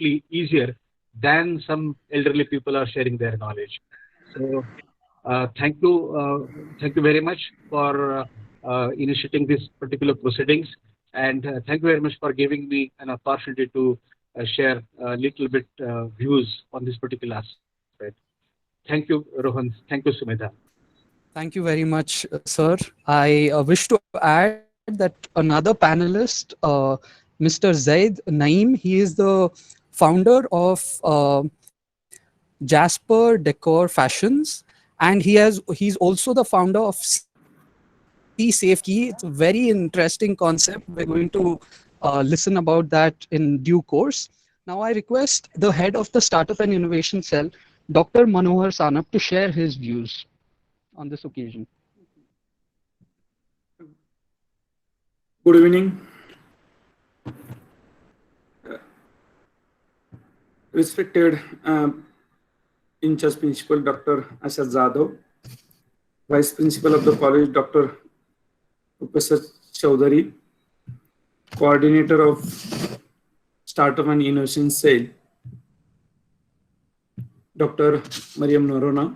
easier than some elderly people are sharing their knowledge. So thank you very much for initiating this particular proceedings, and thank you very much for giving me an opportunity to share a little bit views on this particular aspect. Thank you, Rohan. Thank you, Sumedha. Thank you very much, sir. I wish to add that another panelist, Mr. Zaid Naeem, he is the founder of Jasper Decor Fashions, and he's also the founder of Sea Safe Key. It's a very interesting concept. We're going to listen about that in due course. Now, I request the head of the Startup and Innovation Cell, Dr. Manohar Sanap, to share his views on this occasion. Good evening, respected in-charge principal Dr. Ashad Jadhav, Vice Principal of the college Dr. Professor Chaudhary, Coordinator of Startup and Innovation Cell Dr. Mariam Norona,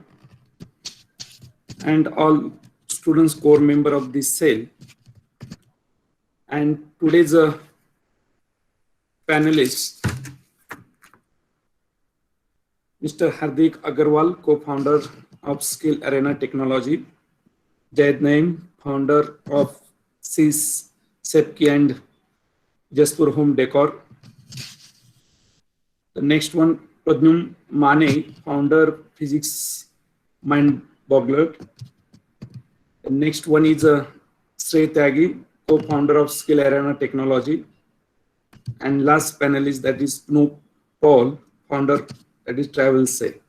and all students core member of this cell. And today's panelist, Mr. Hardik Agarwal, co-founder of Skill Arena Technology, Zaid Naeem, founder of SIS, Sepki and Jaspur Home Decor. The next one, Pradnum Mane, founder Physics Mind Boggler. The next one is Shrey Tyagi, co-founder of Skill Arena Technology. And last panelist, that is Snoop Paul, founder, that is Travel Say.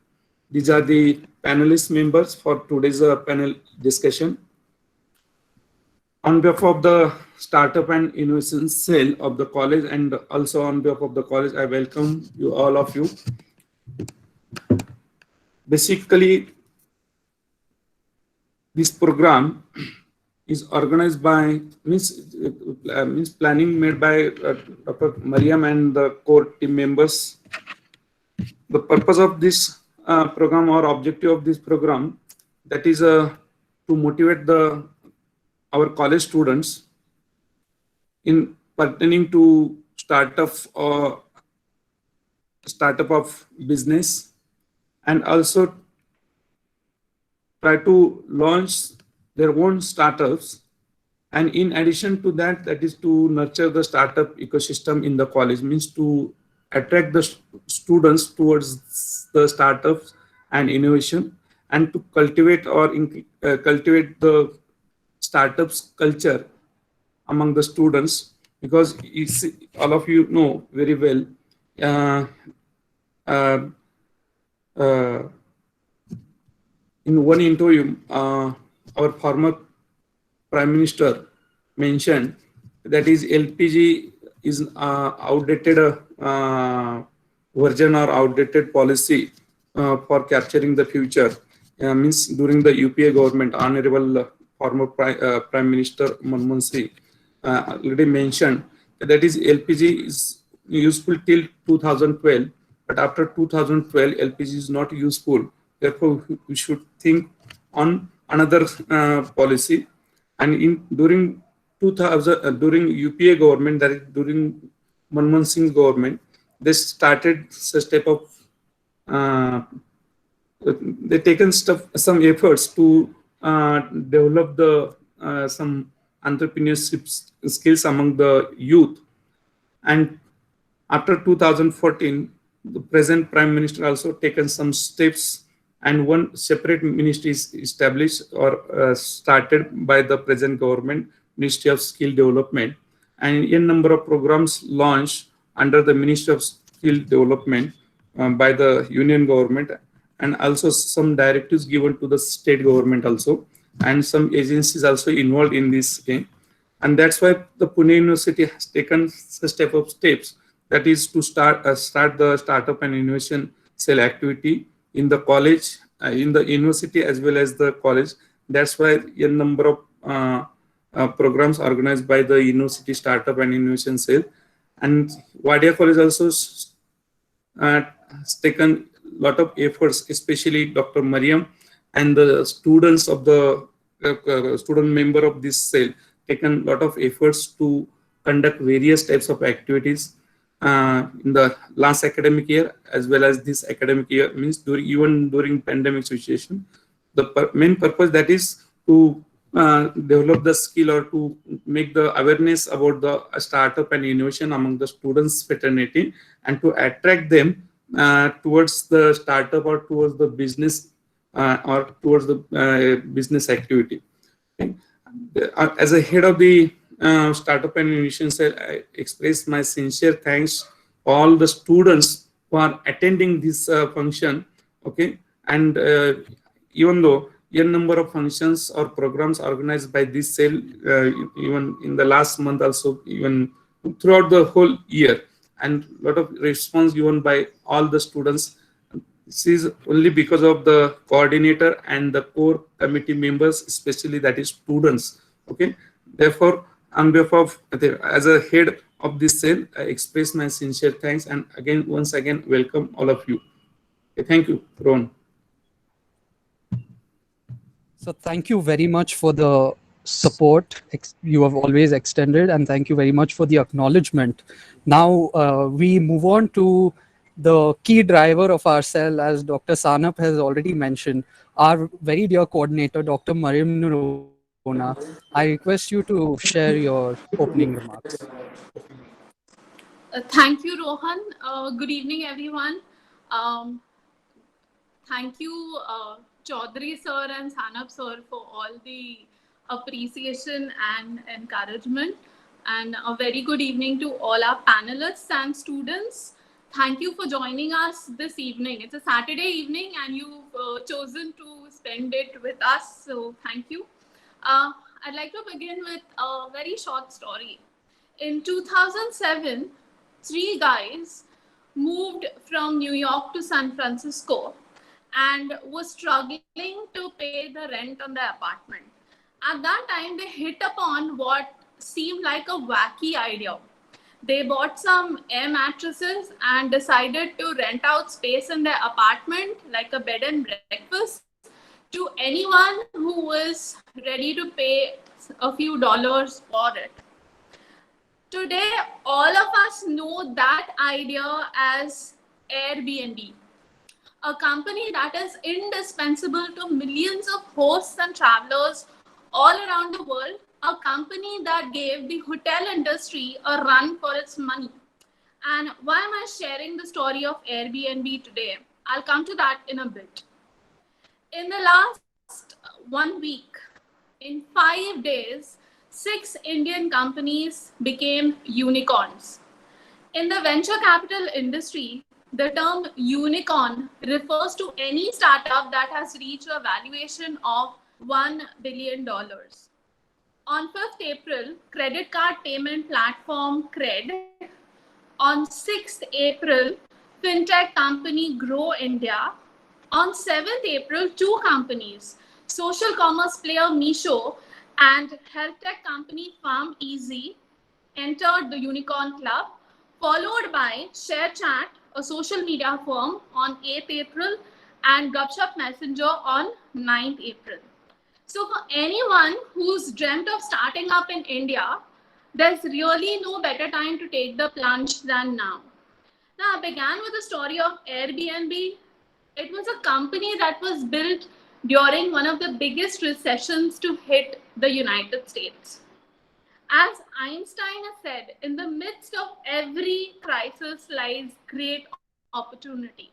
These are the panelist members for today's panel discussion. On behalf of the Startup and Innovation Cell of the college, and also on behalf of the college, I welcome you, all of you. Basically, this program is organized by, means planning made by Dr. Mariam and the core team members. The purpose of this program or objective of this program, that is to motivate our college students in pertaining to startup of business, and also try to launch their own startups. And in addition to that, that is to nurture the startup ecosystem in the college, means to attract the students towards the startups and innovation, and to cultivate cultivate the startups culture among the students, because all of you know very well, in one interview, our former Prime Minister mentioned that is LPG is outdated version or outdated policy for capturing the future. Means during the UPA government, Honorable former Prime Minister Manmohan Singh already mentioned that is LPG is useful till 2012, but after 2012 LPG is not useful. Therefore, we should think on another policy. And during 2000, during UPA government, that is during Manmohan Singh government, they started such type of they taken some efforts to develop some entrepreneurship skills among the youth. And after 2014, the present Prime Minister also taken some steps, and one separate ministry is established or started by the present government, Ministry of Skill Development, and a number of programs launched under the Ministry of Skill Development by the Union government, and also some directives given to the state government also, and some agencies also involved in this game. And that's why the Pune University has taken such type of steps, that is to start the startup and innovation cell activity in the college, in the university as well as the college. That's why a number of programs organized by the university startup and innovation cell. And Wadia College also has taken a lot of efforts, especially Dr. Mariam and the students of the student member of this cell, taken a lot of efforts to conduct various types of activities in the last academic year as well as this academic year, means even during pandemic situation. The main purpose that is to develop the skill or to make the awareness about the startup and innovation among the students fraternity, and to attract them towards the startup or towards the business or towards the business activity. Okay. As a head of the startup and innovation cell, I express my sincere thanks all the students who are attending this function. Okay, and even though n number of functions or programs organized by this cell, even in the last month also, even throughout the whole year, and a lot of response given by all the students. This is only because of the coordinator and the core committee members, especially that is students. Okay, therefore, on behalf of as a head of this cell, I express my sincere thanks, and again, once again, welcome all of you. Okay, thank you, Rohan. So thank you very much for the support you have always extended, and thank you very much for the acknowledgement. Now we move on to the key driver of our cell, as Dr. Sanap has already mentioned, our very dear coordinator, Dr. Mariam Noorona. I request you to share your opening remarks. Thank you, Rohan. Good evening, everyone. Thank you, Chaudhary sir and Sanap sir, for all the appreciation and encouragement. And a very good evening to all our panelists and students. Thank you for joining us this evening. It's a Saturday evening and you've chosen to spend it with us, so thank you. I'd like to begin with a very short story. In 2007, 3 guys moved from New York to San Francisco and was struggling to pay the rent on their apartment. At that time, they hit upon what seemed like a wacky idea. They bought some air mattresses and decided to rent out space in their apartment, like a bed and breakfast, to anyone who was ready to pay a few dollars for it. Today, all of us know that idea as Airbnb, a company that is indispensable to millions of hosts and travelers all around the world, a company that gave the hotel industry a run for its money. And why am I sharing the story of Airbnb today? I'll come to that in a bit. In the last 1 week, in 5 days, 6 Indian companies became unicorns. In the venture capital industry, the term unicorn refers to any startup that has reached a valuation of $1 billion. On 5th April, credit card payment platform Cred. On 6th April, fintech company Grow India. On 7th April, 2 companies, social commerce player Meesho and health tech company PharmEasy, entered the unicorn club, followed by ShareChat, a social media firm, on 8th April, and Gupshup Messenger on 9th April. So for anyone who's dreamt of starting up in India, there's really no better time to take the plunge than now. Now, I began with the story of Airbnb. It was a company that was built during one of the biggest recessions to hit the United States. As Einstein has said, in the midst of every crisis lies great opportunity.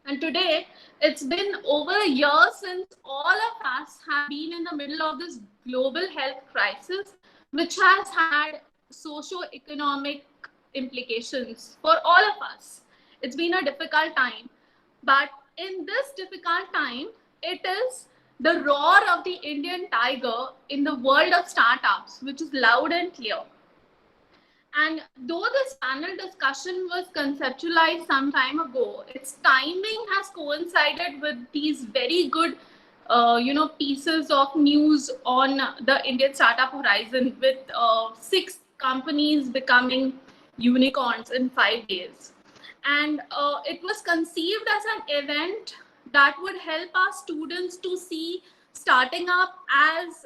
And today, it's been over a year since all of us have been in the middle of this global health crisis, which has had socio-economic implications for all of us. It's been a difficult time. But in this difficult time, it is the roar of the Indian tiger in the world of startups, which is loud and clear. And though this panel discussion was conceptualized some time ago, its timing has coincided with these very good pieces of news on the Indian startup horizon, with 6 companies becoming unicorns in 5 days. And it was conceived as an event that would help our students to see starting up as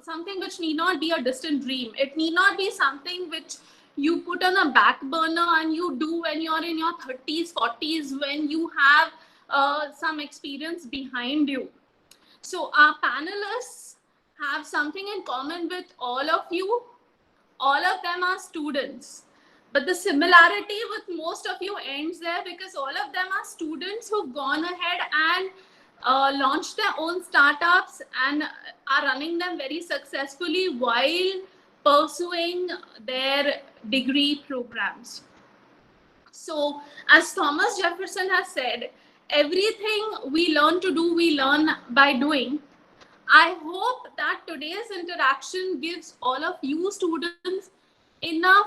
something which need not be a distant dream. It need not be something which you put on a back burner and you do when you're in your 30s 40s, when you have some experience behind you. So our panelists have something in common with all of you. All of them are students. But the similarity with most of you ends there, because all of them are students who've gone ahead and launched their own startups and are running them very successfully while pursuing their degree programs. So as Thomas Jefferson has said, everything we learn to do, we learn by doing. I hope that today's interaction gives all of you students enough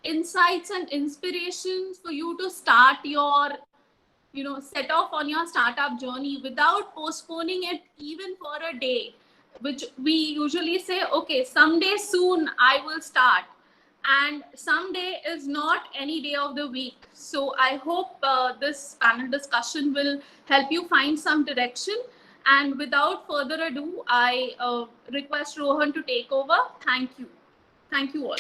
insights and inspirations for you to start your, set off on your startup journey without postponing it even for a day, which we usually say, okay, someday soon I will start. And someday is not any day of the week. So I hope this panel discussion will help you find some direction. And without further ado, I request Rohan to take over. Thank you. Thank you all.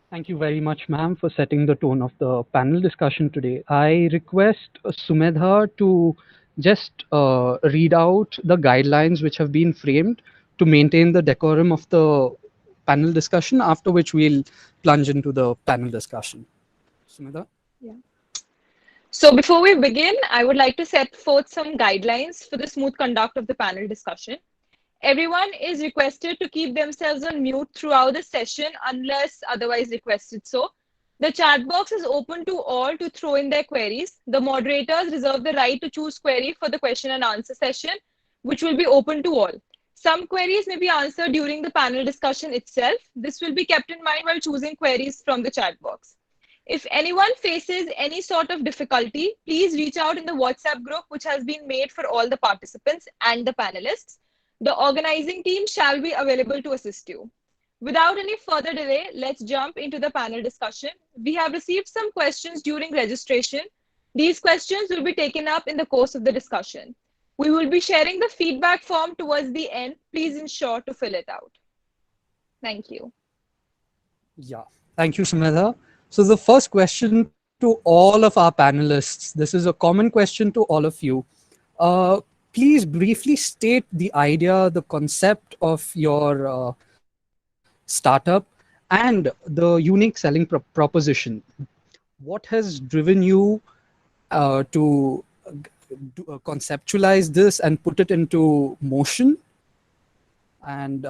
Thank you very much, ma'am, for setting the tone of the panel discussion today. I request Sumedha to just read out the guidelines which have been framed to maintain the decorum of the panel discussion, after which we'll plunge into the panel discussion. Sumedha? Yeah. So before we begin, I would like to set forth some guidelines for the smooth conduct of the panel discussion. Everyone is requested to keep themselves on mute throughout the session unless otherwise requested so. The chat box is open to all to throw in their queries. The moderators reserve the right to choose query for the question and answer session, which will be open to all. Some queries may be answered during the panel discussion itself. This will be kept in mind while choosing queries from the chat box. If anyone faces any sort of difficulty, please reach out in the WhatsApp group, which has been made for all the participants and the panelists. The organizing team shall be available to assist you. Without any further delay, let's jump into the panel discussion. We have received some questions during registration. These questions will be taken up in the course of the discussion. We will be sharing the feedback form towards the end. Please ensure to fill it out. Thank you. Yeah, thank you, Sumedha. So the first question to all of our panelists, this is a common question to all of you. Please briefly state the idea, the concept of your startup and the unique selling proposition. What has driven you to conceptualize this and put it into motion? And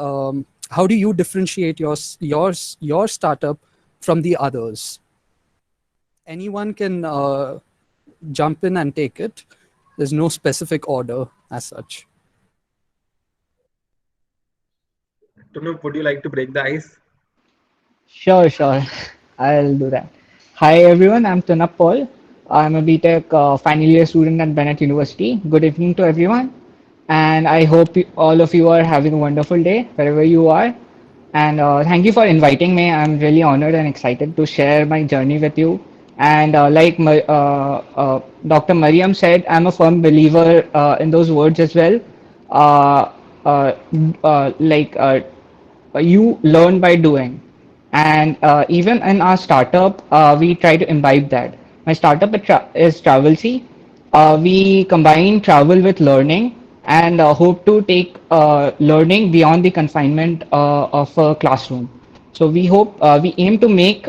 how do you differentiate your startup from the others? Anyone can jump in and take it. There's no specific order as such. Tunuk, would you like to break the ice? Sure. I'll do that. Hi everyone, I'm Tunap Paul. I'm a BTech final year student at Bennett University. Good evening to everyone. And I hope all of you are having a wonderful day wherever you are. And thank you for inviting me. I'm really honored and excited to share my journey with you. And like Dr. Mariam said, I'm a firm believer in those words as well. You learn by doing. And even in our startup, we try to imbibe that. My startup is Travelcy. We combine travel with learning and hope to take learning beyond the confinement of a classroom. So we aim to make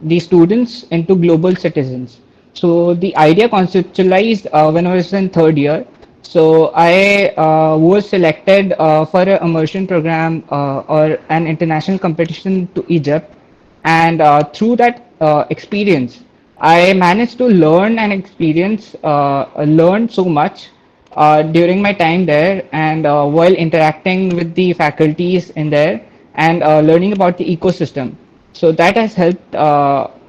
the students into global citizens. So the idea conceptualized when I was in third year. So I was selected for an immersion program or an international competition to Egypt. And through that experience, I managed to learn and learn so much during my time there, and while interacting with the faculties in there and learning about the ecosystem. So that has helped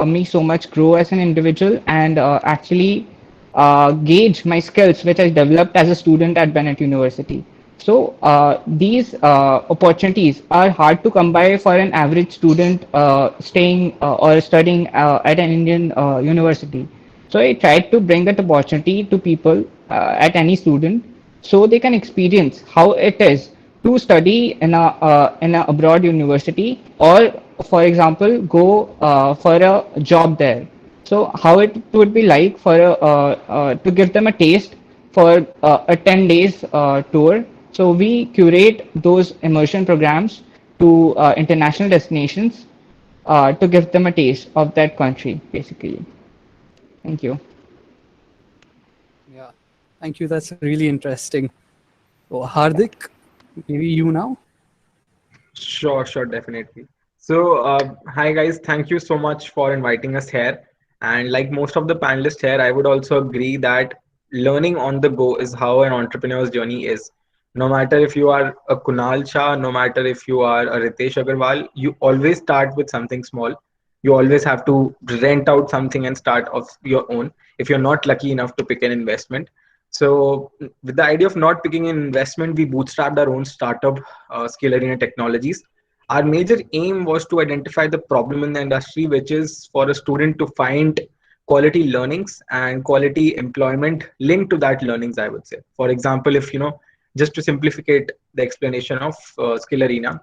me so much grow as an individual and actually gauge my skills, which I developed as a student at Bennett University. So these opportunities are hard to come by for an average student staying or studying at an Indian university. So I tried to bring that opportunity to people at any student so they can experience how it is to study in a abroad university, or for example go for a job there. So how it would be like for to give them a taste for a 10 days tour. So we curate those immersion programs to international destinations to give them a taste of that country, basically. Thank you. Yeah, thank you. That's really interesting. So, Hardik, maybe you now? Sure, definitely. So, hi guys, thank you so much for inviting us here. And like most of the panelists here, I would also agree that learning on the go is how an entrepreneur's journey is. No matter if you are a Kunal Shah, no matter if you are a Ritesh Agarwal, you always start with something small. You always have to rent out something and start of your own if you're not lucky enough to pick an investment. So, with the idea of not picking an investment, we bootstrapped our own startup, Skill Arena Technologies. Our major aim was to identify the problem in the industry, which is for a student to find quality learnings and quality employment linked to that learnings, I would say. For example, if just to simplificate the explanation of Skill Arena,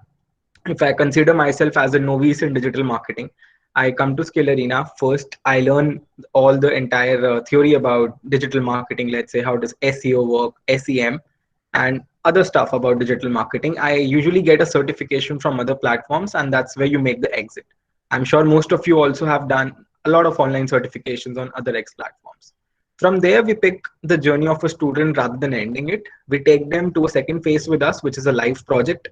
if I consider myself as a novice in digital marketing, I come to Skill Arena. First, I learn all the entire theory about digital marketing. Let's say, how does SEO work, SEM, and other stuff about digital marketing. I usually get a certification from other platforms, and that's where you make the exit. I'm sure most of you also have done a lot of online certifications on other X platforms. From there, we pick the journey of a student rather than ending it. We take them to a second phase with us, which is a live project.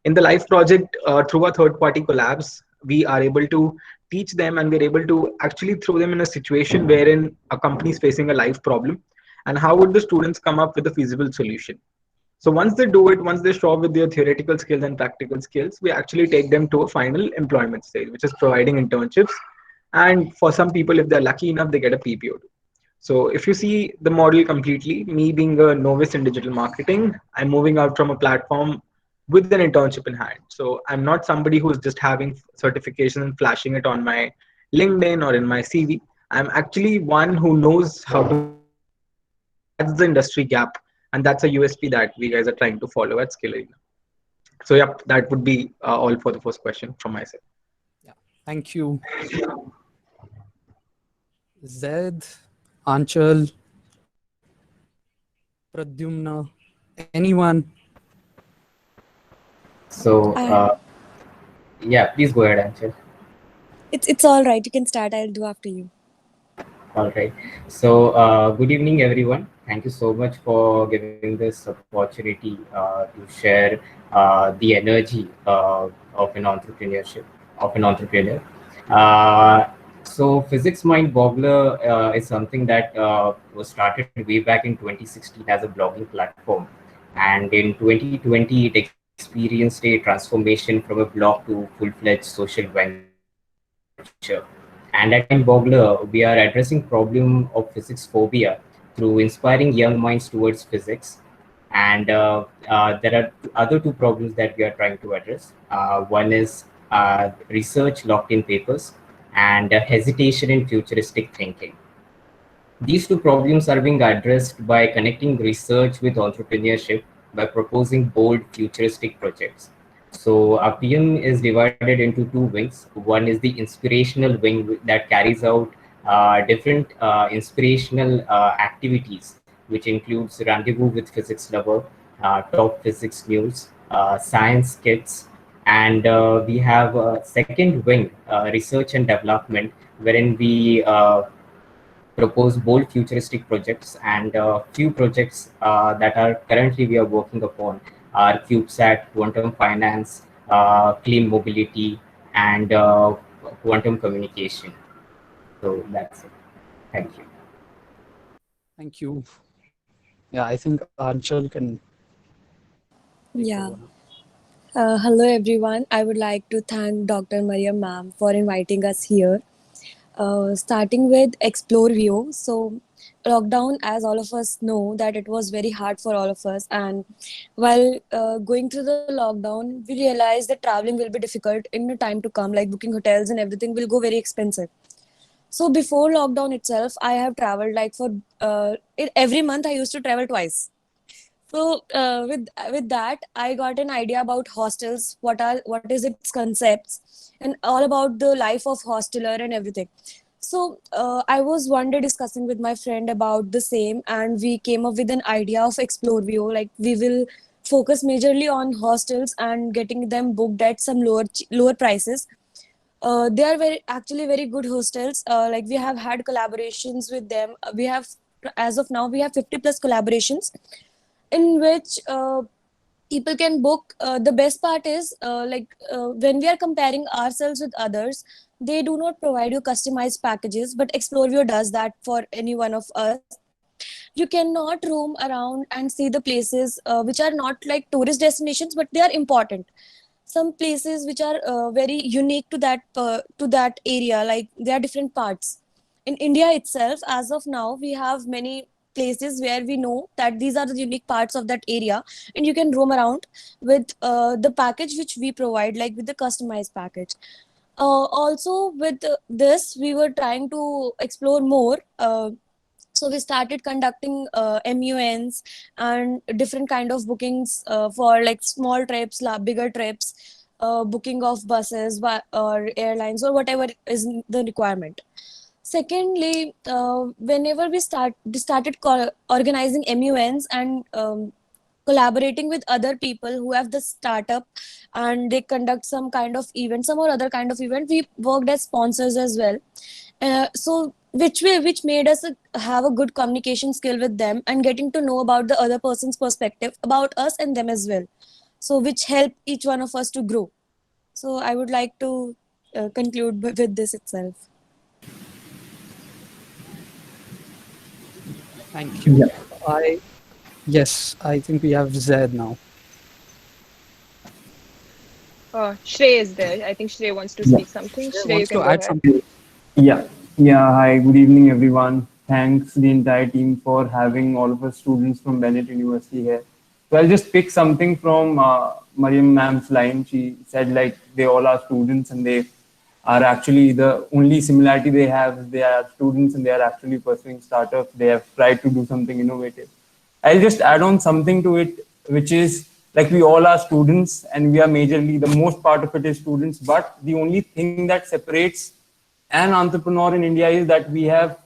In the live project, through our third party collabs, we are able to teach them, and we're able to actually throw them in a situation wherein a company is facing a live problem, and how would the students come up with a feasible solution. So once they do it, once they show up with their theoretical skills and practical skills, we actually take them to a final employment stage, which is providing internships. And for some people, if they're lucky enough, they get a PPO too. So if you see the model completely, me being a novice in digital marketing, I'm moving out from a platform with an internship in hand. So I'm not somebody who's just having certification and flashing it on my LinkedIn or in my CV. I'm actually one who knows how to. That's the industry gap, and that's a USP that we guys are trying to follow at Skill Arena. So yep, that would be all for the first question from my side. Yeah, thank you. Zed, Anchal, Pradyumna, anyone? So, I, yeah, please go ahead, Anshul. it's all right. You can start. I'll do after you. All right. So, good evening, everyone. Thank you so much for giving this opportunity to share the energy of an entrepreneurship, of an entrepreneur. Uh, so, Physics Mind Boggler is something that was started way back in 2016 as a blogging platform. And in 2020, it experienced a transformation from a blog to full-fledged social venture. And at Mind Boggler, we are addressing problem of physics phobia through inspiring young minds towards physics. And there are other two problems that we are trying to address. One is research locked in papers, and hesitation in futuristic thinking. These two problems are being addressed by connecting research with entrepreneurship by proposing bold futuristic projects. So Appium is divided into two wings. One is the inspirational wing that carries out different inspirational activities, which includes Rendezvous with Physics Lover, Top Physics News, Science Kits, and we have a second wing, research and development, wherein we propose bold futuristic projects, and few projects that are currently we are working upon are CubeSat, quantum finance, clean mobility, and quantum communication. So that's it. Thank you. Thank you. Yeah, I think Anchal can take Yeah. over now. Hello, everyone. I would like to thank Dr. Mariam ma'am for inviting us here. starting with Explore View. So, lockdown, as all of us know, that it was very hard for all of us. And while going through the lockdown, we realized that traveling will be difficult in the time to come, like booking hotels and everything will go very expensive. So, before lockdown itself, I have traveled like for every month, I used to travel twice. So with that, I got an idea about hostels. What is its concepts, and all about the life of hosteler and everything. So I was one day discussing with my friend about the same, and we came up with an idea of Explore View. Like we will focus majorly on hostels and getting them booked at some lower prices. They are actually very good hostels. Like we have had collaborations with them. We have, as of now, we have 50 plus collaborations in which people can book. The best part is when we are comparing ourselves with others, they do not provide you customized packages, but Exploreview does that for any one of us. You cannot roam around and see the places which are not like tourist destinations, but they are important. Some places which are very unique to that area, like there are different parts. In India itself, as of now, we have many places where we know that these are the unique parts of that area, and you can roam around with the package which we provide, like with the customized package. Also with this, we were trying to explore more. So we started conducting MUNs and different kind of bookings for like small trips, bigger trips, booking of buses or airlines or whatever is the requirement. Secondly, whenever we started organizing MUNs and collaborating with other people who have the startup, and they conduct some kind of event, some or other kind of event, we worked as sponsors as well. So which made us have a good communication skill with them and getting to know about the other person's perspective about us and them as well. So which helped each one of us to grow. So I would like to conclude with this itself. Thank you. Yeah. Yes, I think we have Zed now. Shrey is there. I think Shrey wants to Yeah. speak something. Shrey Shrey, you wants can to go add ahead. something. Yeah, yeah. Hi, good evening, everyone. Thanks the entire team for having all of us students from Bennett University here. So I'll just pick something from Mariam ma'am's line. She said like they all are students and they are actually the only similarity they have is they are students and they are actually pursuing startups. They have tried to do something innovative. I'll just add on something to it, which is like we all are students and we are majorly the most part of it is students. But the only thing that separates an entrepreneur in India is that we have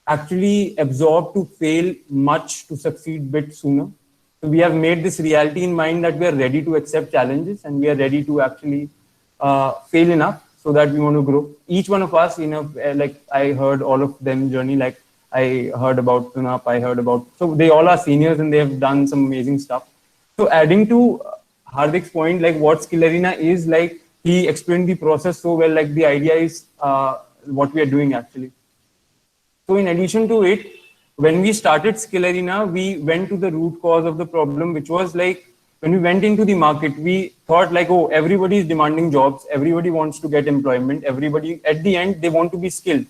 actually absorbed to fail much to succeed bit sooner. So we have made this reality in mind that we are ready to accept challenges and we are ready to actually fail enough so that we want to grow. Each one of us, like I heard all of them journey, like I heard about Tunap, I heard about, so they all are seniors and they have done some amazing stuff. So adding to Hardik's point, like what Skill Arena is, like he explained the process so well, like the idea is what we are doing actually. So in addition to it, when we started Skill Arena, we went to the root cause of the problem, which was like when we went into the market, we thought like, oh, everybody is demanding jobs, everybody wants to get employment, everybody at the end they want to be skilled,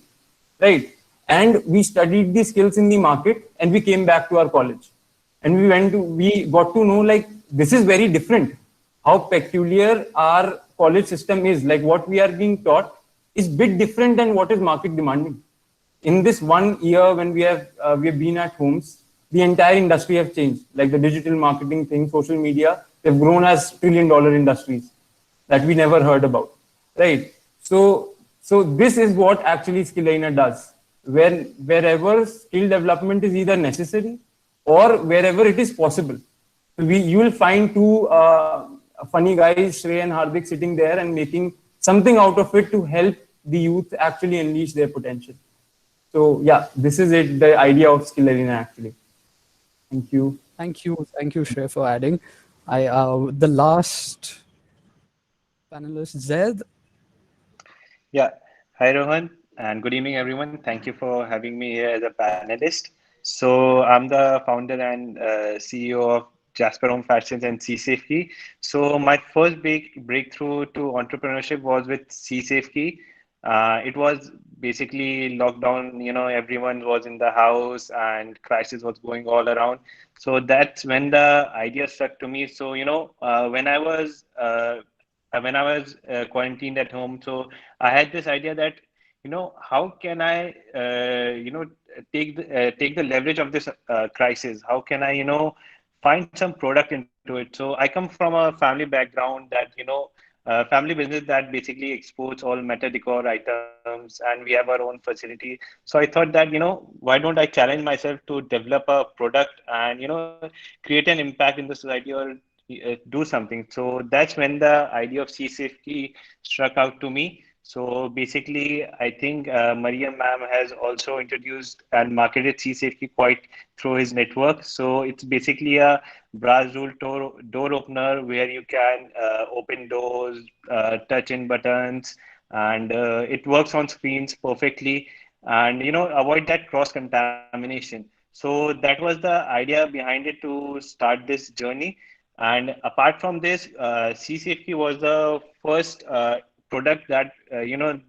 right? And we studied the skills in the market and we came back to our college and we got to know like this is very different. How peculiar our college system is, like what we are being taught is bit different than what is market demanding. In this 1 year when we have been at homes, the entire industry have changed. Like the digital marketing thing, social media, they've grown as $1 trillion industries that we never heard about, right? So this is what actually Skill Arena does. Wherever skill development is either necessary or wherever it is possible. You will find two funny guys, Shrey and Hardik, sitting there and making something out of it to help the youth actually unleash their potential. So yeah, this is it, the idea of Skill Arena actually. Thank you. Thank you, Shrey, for adding. The last panelist, Zed. Yeah. Hi, Rohan, and good evening, everyone. Thank you for having me here as a panelist. So I'm the founder and CEO of Jasper Home Fashions and SeaSafeKey. So my first big breakthrough to entrepreneurship was with SeaSafeKey. It was basically lockdown, everyone was in the house and crisis was going all around. So that's when the idea struck to me. So, when I was quarantined at home, so I had this idea that, how can I, take the leverage of this crisis? How can I, find some product into it? So I come from a family background that, family business that basically exports all metal decor items, and we have our own facility. So I thought that, why don't I challenge myself to develop a product and, create an impact in the society, or do something. So that's when the idea of Sea Safety struck out to me. So basically, I think Mariam ma'am has also introduced and marketed Sea Safety quite through his network. So it's basically a brass rule door opener where you can open doors, touch in buttons, and it works on screens perfectly, and avoid that cross contamination. So that was the idea behind it to start this journey. And apart from this, Sea Safety was the first product that,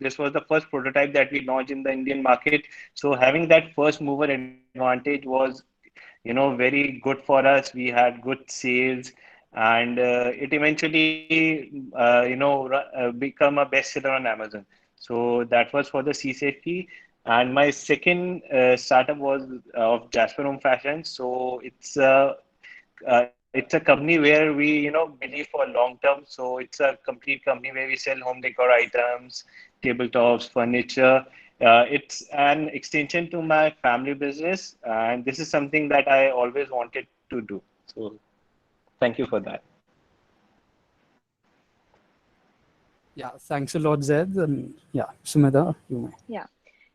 this was the first prototype that we launched in the Indian market. So having that first mover advantage was, very good for us. We had good sales, and it eventually, become a bestseller on Amazon. So that was for the Sea Safety. And my second startup was of Jasper Home Fashion. So it's a company where we, believe for long term. So it's a complete company where we sell home decor items, tabletops, furniture. It's an extension to my family business, and this is something that I always wanted to do. So thank you for that. Yeah, thanks a lot, Zed. And yeah, Sumedha, you may. Yeah.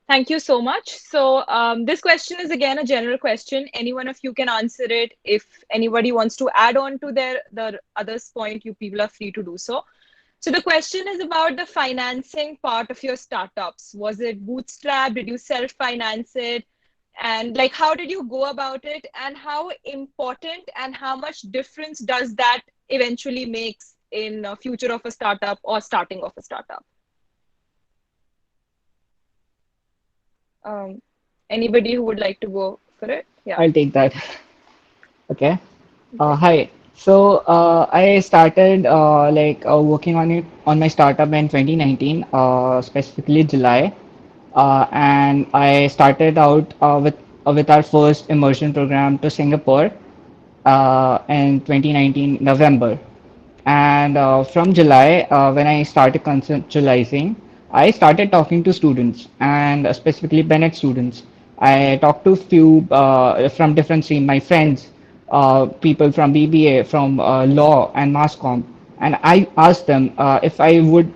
Thank you so much. So this question is again a general question. Any one of you can answer it. If anybody wants to add on to the other's point, you people are free to do so. So the question is about the financing part of your startups. Was it bootstrap? Did you self-finance it? And like, how did you go about it? And how important and how much difference does that eventually makes in the future of a startup or starting of a startup? Anybody who would like to go for it? Yeah. I'll take that. Okay. Hi. So I started working on it on my startup in 2019, specifically July, and I started out with our first immersion program to Singapore in 2019 November. And from July, when I started conceptualizing, I started talking to students and specifically Bennett students. I talked to few from different streams, my friends, people from BBA, from law and mass comm, and I asked them if I would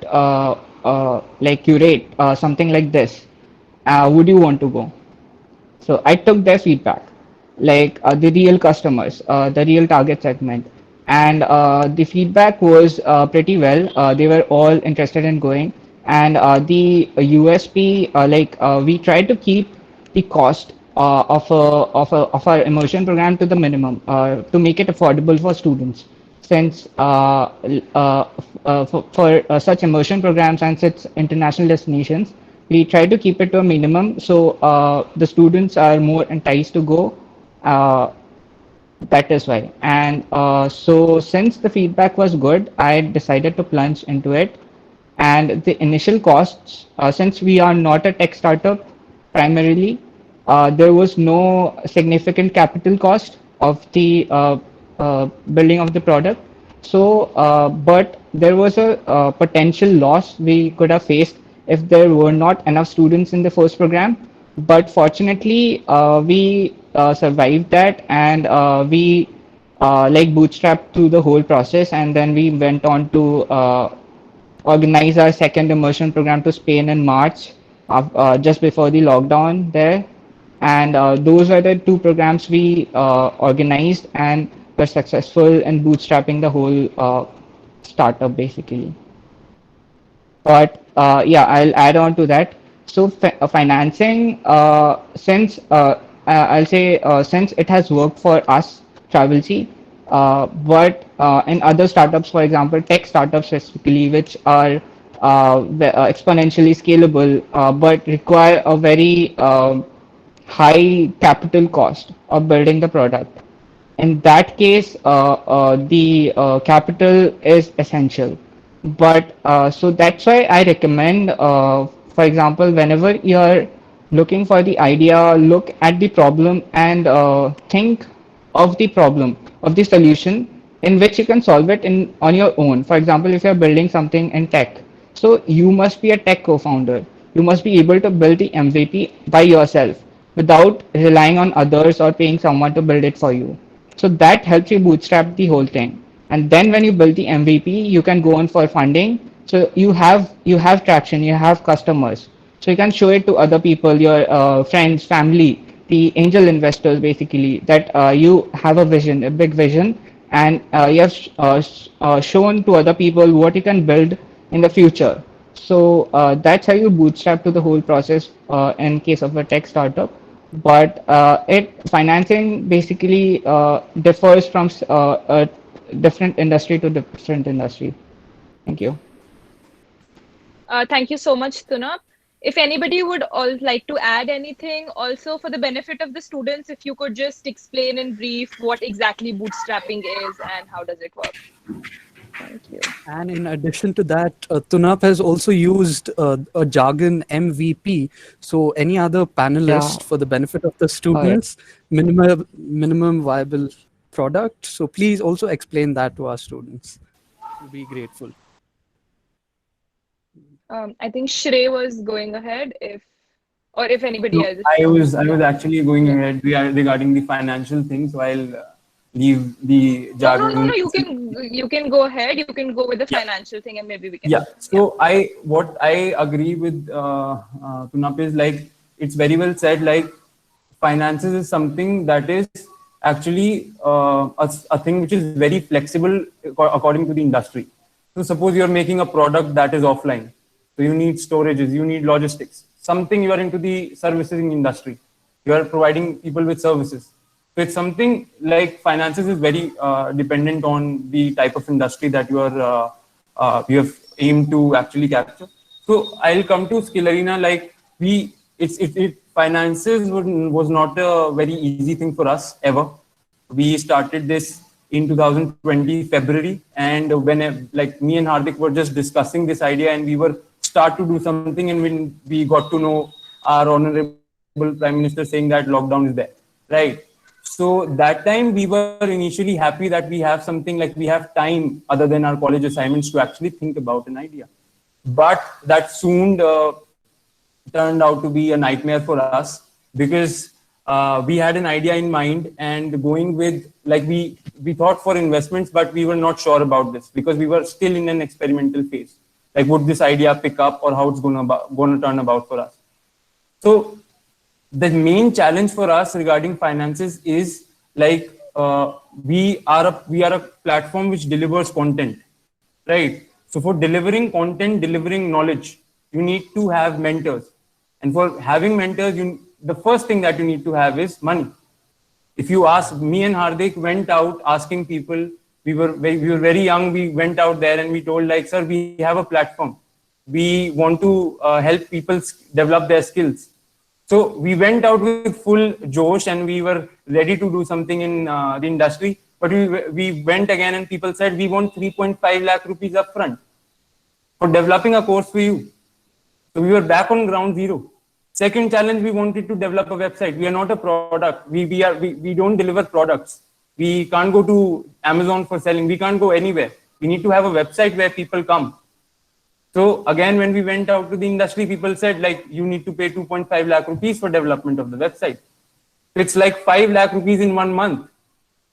curate something like this, would you want to go? So I took their feedback, like the real customers, the real target segment, and the feedback was pretty well. They were all interested in going, and the USP, we tried to keep the cost of our immersion program to the minimum to make it affordable for students. Since for such immersion programs and such international destinations, we try to keep it to a minimum so the students are more enticed to go. That is why. And so since the feedback was good, I decided to plunge into it. And the initial costs, since we are not a tech startup primarily, there was no significant capital cost of the building of the product. So, but there was a potential loss we could have faced if there were not enough students in the first program. But fortunately, we survived that, and we bootstrapped through the whole process, and then we went on to organize our second immersion program to Spain in March, just before the lockdown there. And those are the two programs we organized and were successful in bootstrapping the whole startup basically. But yeah, I'll add on to that. So financing, since I'll say since it has worked for us, Travelcy, but in other startups, for example, tech startups specifically, which are exponentially scalable, but require a very high capital cost of building the product. In that case, the capital is essential. But so that's why I recommend, for example, whenever you're looking for the idea, look at the problem and think of the problem, of the solution in which you can solve it in on your own. For example, if you're building something in tech, so you must be a tech co-founder. You must be able to build the MVP by yourself without relying on others or paying someone to build it for you. So that helps you bootstrap the whole thing. And then when you build the MVP, you can go on for funding. So you have traction, you have customers. So you can show it to other people, your friends, family, the angel investors, basically, that you have a vision, a big vision, and you have shown to other people what you can build in the future. So that's how you bootstrap to the whole process in case of a tech startup. But it financing basically differs from a different industry to different industry. Thank you. Thank you so much, Tunap. If anybody would all like to add anything, also for the benefit of the students, if you could just explain in brief what exactly bootstrapping is and how does it work. Thank you. And in addition to that, Tunap has also used a jargon MVP. So any other panelist, Yeah. for the benefit of the students, minimum viable product. So please also explain that to our students. We'll be grateful. I think Shrey was going ahead, if anybody No, else. I was actually going ahead regarding the financial things, while leave the No, jargon. you can go ahead. You can go with the financial thing, and maybe we can. Yeah. So what I agree with Tunap is, like, it's very well said. Like, finances is something that is actually a thing which is very flexible according to the industry. So suppose you're making a product that is offline. So you need storages, you need logistics. Something you are into the servicing industry. You are providing people with services. So it's something like finances is very dependent on the type of industry that you have aimed to actually capture. So I'll come to Skill Arena. Like, finances was not a very easy thing for us ever. We started this in 2020 February, and when like me and Hardik were just discussing this idea, and we were start to do something, and when we got to know our honorable Prime Minister saying that lockdown is there, right? So that time we were initially happy that we have something, like we have time other than our college assignments to actually think about an idea. But that soon turned out to be a nightmare for us, because we had an idea in mind, and going with, like, we thought for investments, but we were not sure about this because we were still in an experimental phase. Like, would this idea pick up, or how it's going to turn about for us? So the main challenge for us regarding finances is, like, we are a platform which delivers content, right? So for delivering content, delivering knowledge, you need to have mentors, and for having mentors, the first thing that you need to have is money. If you ask, me and Hardik went out asking people. We were very young. We went out there and we told, like, sir, we have a platform. We want to help people develop their skills. So we went out with full josh, and we were ready to do something in the industry. But we went again, and people said, we want 3.5 lakh rupees upfront for developing a course for you. So we were back on ground zero. Second challenge, we wanted to develop a website. We are not a product. We don't deliver products. We can't go to Amazon for selling. We can't go anywhere. We need to have a website where people come. So again, when we went out to the industry, people said, like, you need to pay 2.5 lakh rupees for development of the website. It's like 5 lakh rupees in 1 month.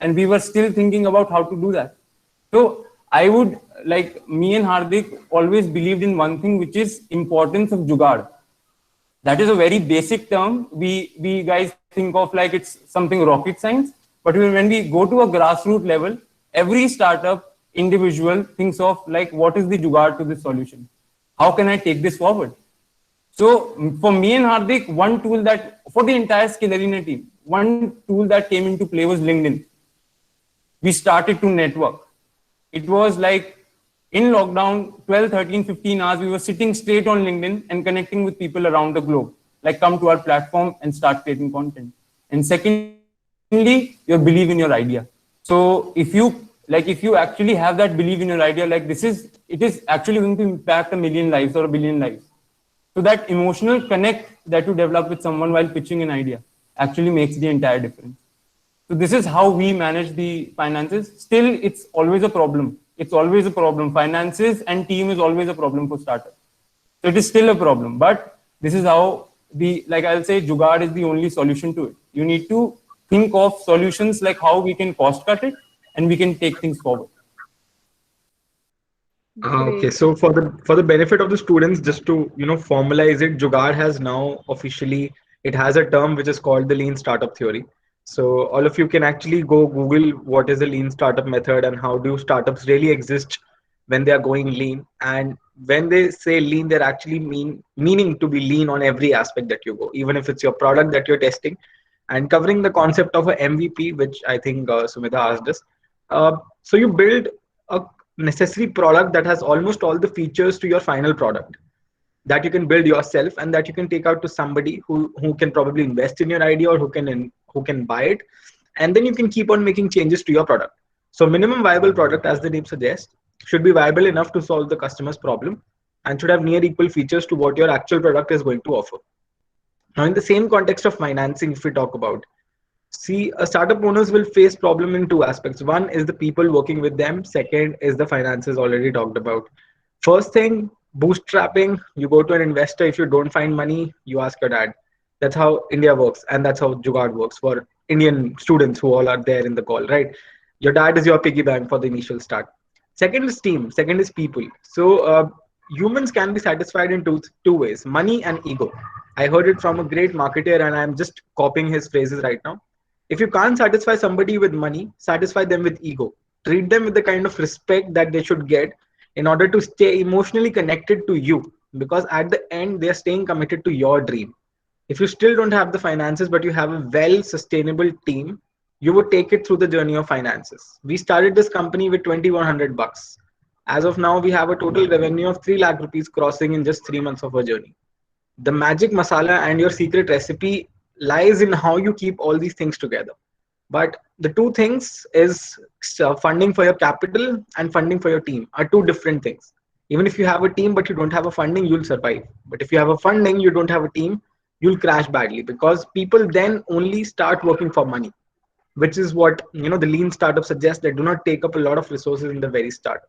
And we were still thinking about how to do that. So I would, like, me and Hardik always believed in one thing, which is importance of jugaad. That is a very basic term. We guys think of like it's something rocket science. But when we go to a grassroots level, every startup individual thinks of, like, what is the jugaad to this solution? How can I take this forward? So for me and Hardik, one tool that, for the entire Skill Arena team, one tool that came into play was LinkedIn. We started to network. It was like In lockdown, 12, 13, 15 hours, we were sitting straight on LinkedIn and connecting with people around the globe. Like, come to our platform and start creating content. And secondly, your belief in your idea. So if you actually have that belief in your idea, like it is actually going to impact 1 million lives or 1 billion lives. So that emotional connect that you develop with someone while pitching an idea actually makes the entire difference. So this is how we manage the finances. Still, it's always a problem. It's always a problem. Finances and team is always a problem for startups. So it is still a problem. But this is how I'll say, Jugaad is the only solution to it. You need to think of solutions like how we can cost cut it and we can take things forward. Okay, so for the benefit of the students, just to formalize it, Jugaad has now officially, it has a term which is called the lean startup theory. So all of you can actually go Google what is a lean startup method and how do startups really exist when they are going lean. And when they say lean, they're actually meaning to be lean on every aspect that you go, even if it's your product that you're testing, and covering the concept of a MVP, which I think Sumita asked us. So you build a necessary product that has almost all the features to your final product that you can build yourself and that you can take out to somebody who can probably invest in your idea or who can buy it, and then you can keep on making changes to your product. So minimum viable product, as the name suggests, should be viable enough to solve the customer's problem and should have near equal features to what your actual product is going to offer. Now, in the same context of financing, if we talk about, see, startup owners will face problem in two aspects. One is the people working with them. Second is the finances, already talked about. First thing, bootstrapping. You go to an investor. If you don't find money, you ask your dad. That's how India works, and that's how Jugaad works for Indian students who all are there in the call, right? Your dad is your piggy bank for the initial start. Second is team. Second is people. So humans can be satisfied in two ways: money and ego. I heard it from a great marketer, and I'm just copying his phrases right now. If you can't satisfy somebody with money, satisfy them with ego. Treat them with the kind of respect that they should get in order to stay emotionally connected to you, because at the end, they're staying committed to your dream. If you still don't have the finances, but you have a well sustainable team, you would take it through the journey of finances. We started this company with 2,100 bucks. As of now, we have a total revenue of 3 lakh rupees crossing in just 3 months of our journey. The magic masala and your secret recipe lies in how you keep all these things together. But the two things is funding for your capital and funding for your team are two different things. Even if you have a team but you don't have a funding, you'll survive. But if you have a funding, you don't have a team, you'll crash badly, because people then only start working for money, which is what the lean startup suggests, that do not take up a lot of resources in the very start.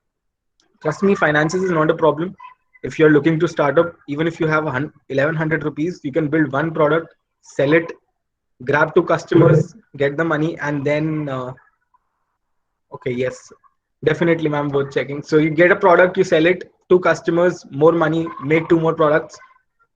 Trust me, finances is not a problem. If you're looking to start up, even if you have 1100 rupees, you can build one product, sell it, grab 2 customers, get the money, and then okay, yes, definitely, ma'am, worth checking. So you get a product, you sell it, 2 customers, more money, make 2 more products.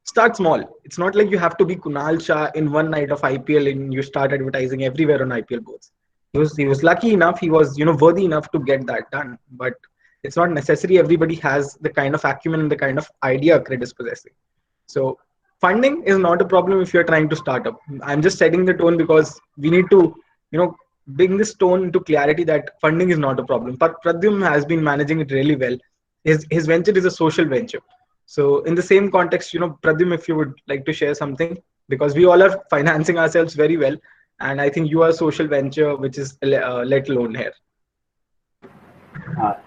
Start small. It's not like you have to be Kunal Shah in one night of IPL and you start advertising everywhere on IPL boards. He was lucky enough, he was worthy enough to get that done. But it's not necessary everybody has the kind of acumen and the kind of idea Cred is possessing. So funding is not a problem if you're trying to start up. I'm just setting the tone because we need to bring this tone into clarity that funding is not a problem. But Pradyum has been managing it really well. His venture is a social venture. So in the same context, Pradyum, if you would like to share something, because we all are financing ourselves very well. And I think you are a social venture, which is let alone here.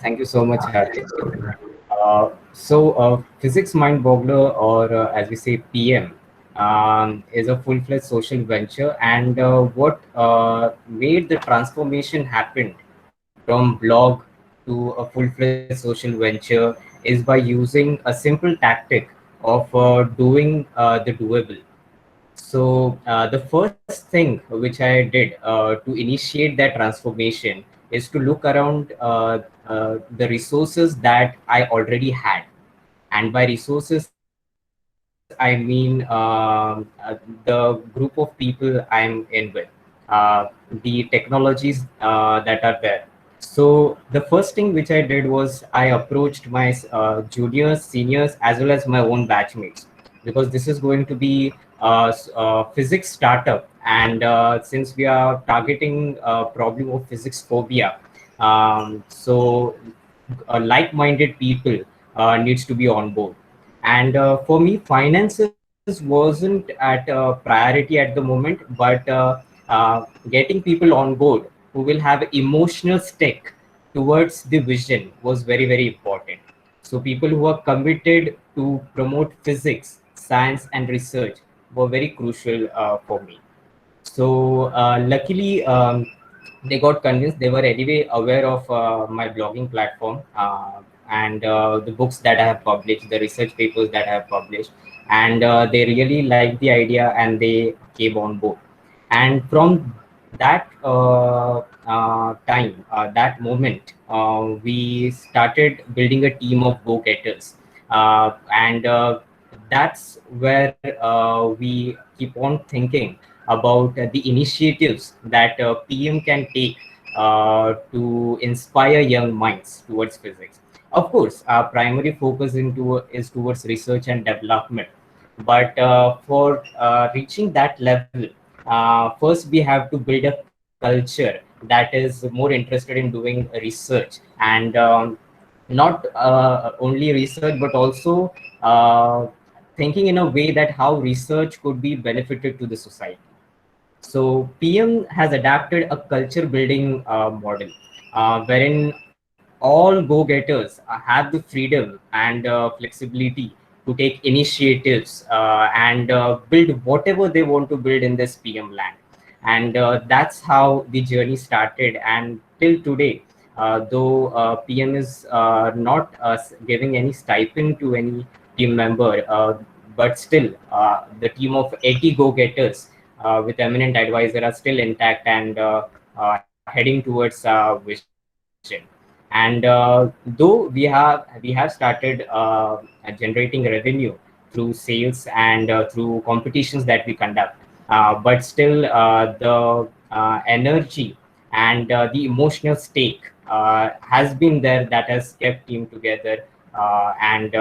Thank you so much, Hardik. Physics Mind Boggler, or as we say, PM, is a full-fledged social venture. And what made the transformation happen from blog to a full-fledged social venture is by using a simple tactic of doing the doable. So the first thing which I did to initiate that transformation is to look around the resources that I already had. And by resources, I mean the group of people I'm in with, the technologies that are there. So the first thing which I did was I approached my juniors, seniors, as well as my own batchmates, because this is going to be a physics startup. And since we are targeting a problem of physics phobia, so like-minded people needs to be on board. And for me, finances wasn't at a priority at the moment, but getting people on board who will have emotional stake towards the vision was very, very important. So people who are committed to promote physics, science, and research were very crucial for me. So luckily, they got convinced. They were anyway aware of my blogging platform and the books that I have published, the research papers that I have published, and they really liked the idea and they came on board. And from that time, that moment, we started building a team of go-getters, and that's where we keep on thinking about the initiatives that PM can take to inspire young minds towards physics. Of course, our primary focus is towards research and development. But for reaching that level, first we have to build a culture that is more interested in doing research and not only research, but also thinking in a way that how research could be benefited to the society. So PM has adapted a culture building model wherein all go-getters have the freedom and flexibility to take initiatives and build whatever they want to build in this PM land. And that's how the journey started. And till today, though PM is not giving any stipend to any team member, but still the team of 80 go-getters with eminent advisor are still intact and heading towards vision. And though we have started generating revenue through sales and through competitions that we conduct, but still the energy and the emotional stake has been there that has kept team together and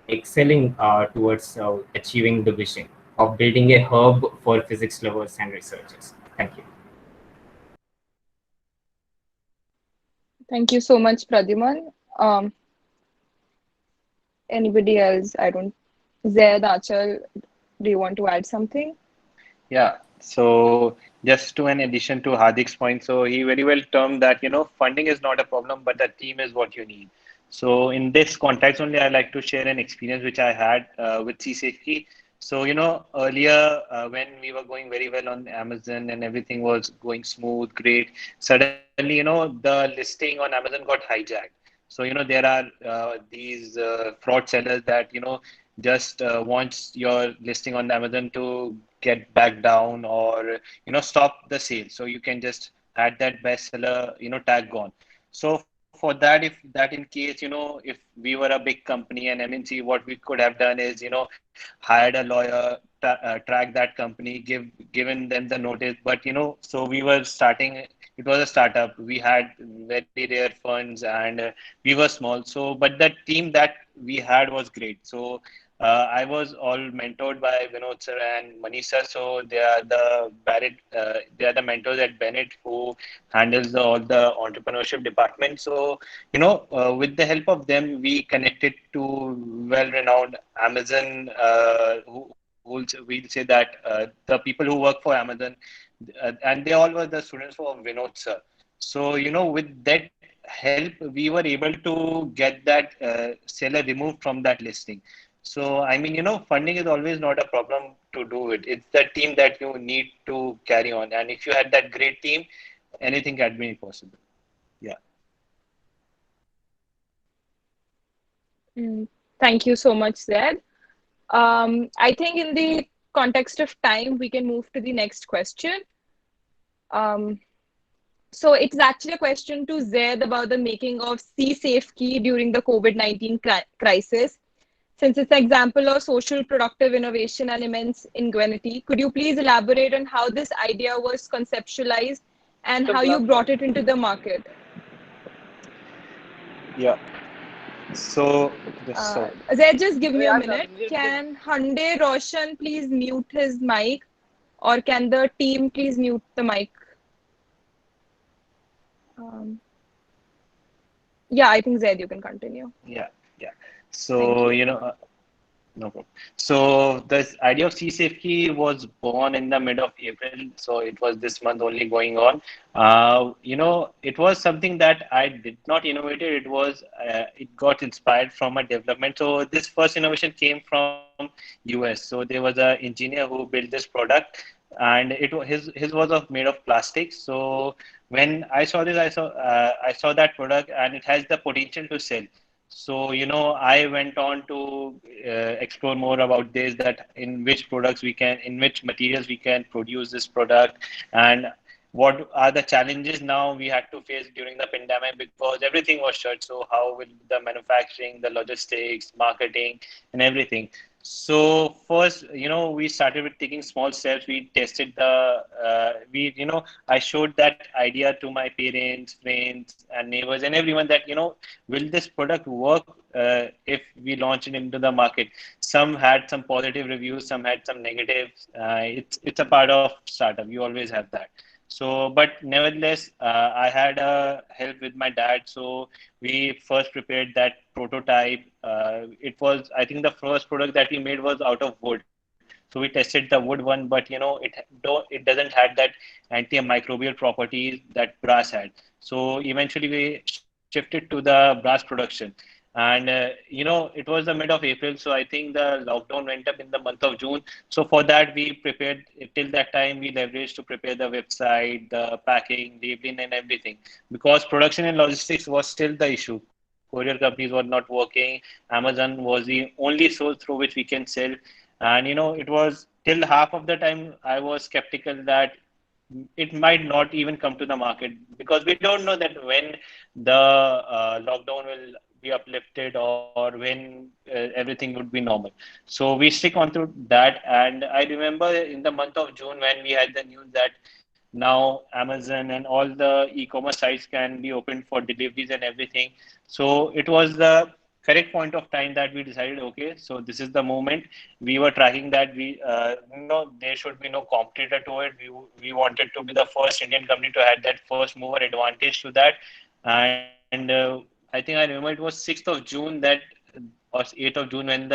excelling towards achieving the vision of building a hub for physics lovers and researchers. Thank you. Thank you so much, Pradyuman. Anybody else? I don't. Zaid, Achal, do you want to add something? Yeah. So just to an addition to Hardik's point, so he very well termed that, funding is not a problem, but the team is what you need. So in this context only, I like to share an experience which I had with CSafety. So, earlier when we were going very well on Amazon and everything was going smooth, great, suddenly, the listing on Amazon got hijacked. So, there are these fraud sellers that, just wants your listing on Amazon to get back down or stop the sale, so you can just add that bestseller tag on. So for that, if that in case, if we were a big company and MNC, what we could have done is hired a lawyer, track that company, given them the notice. But so we were starting, it was a startup, we had very rare funds, and we were small. So but the team that we had was great. So I was all mentored by Vinod sir and Manish sir. So they are the they are the mentors at Bennett who handles all the entrepreneurship department. So with the help of them, we connected to well-renowned Amazon. We'll say that the people who work for Amazon, and they all were the students of Vinod sir. So with that help, we were able to get that seller removed from that listing. So, I mean, funding is always not a problem to do it. It's the team that you need to carry on. And if you had that great team, anything can be possible. Yeah. Thank you so much, Zaid. I think in the context of time, we can move to the next question. So it's actually a question to Zaid about the making of CSafeKey during the COVID-19 crisis. Since it's an example of social productive innovation and immense ingenuity, could you please elaborate on how this idea was conceptualized and how you brought it into the market? Yeah. So, Zaid, just give me a minute. Can Hande Roshan please mute his mic, or can the team please mute the mic? Yeah, I think Zaid, you can continue. Yeah, yeah. Thank So, you. no problem. So this idea of CSafeKey was born in the mid of April. So it was this month only going on. It was something that I did not innovate. It got inspired from a development. So this first innovation came from US. So there was an engineer who built this product, and his was made of plastic. So when I saw this, I saw that product, and it has the potential to sell. So, I went on to explore more about this, that in which materials we can produce this product, and what are the challenges now we had to face during the pandemic because everything was shut. So, how will the manufacturing, the logistics, marketing, and everything? So first, we started with taking small steps. We tested I showed that idea to my parents, friends, and neighbors, and everyone that, will this product work if we launch it into the market? Some had some positive reviews, some had some negatives. It's a part of startup. You always have that. So, but nevertheless, I had help with my dad. So we first prepared that prototype. I think the first product that we made was out of wood. So we tested the wood one, but it doesn't have that antimicrobial properties that brass had. So eventually we shifted to the brass production. And it was the mid of April, so I think the lockdown went up in the month of June. So for that, we prepared till that time. We leveraged to prepare the website, the packing, labeling, and everything because production and logistics was still the issue. Courier companies were not working. Amazon was the only source through which we can sell. And it was till half of the time I was skeptical that it might not even come to the market because we don't know that when the lockdown will be uplifted or when everything would be normal. So we stick on to that. And I remember in the month of June when we had the news that now Amazon and all the e-commerce sites can be opened for deliveries and everything. So it was the correct point of time that we decided, okay, so this is the moment. We were tracking that there should be no competitor to it. We wanted to be the first Indian company to have that first mover advantage to that. And I think I remember it was 6th of June that or 8th of June when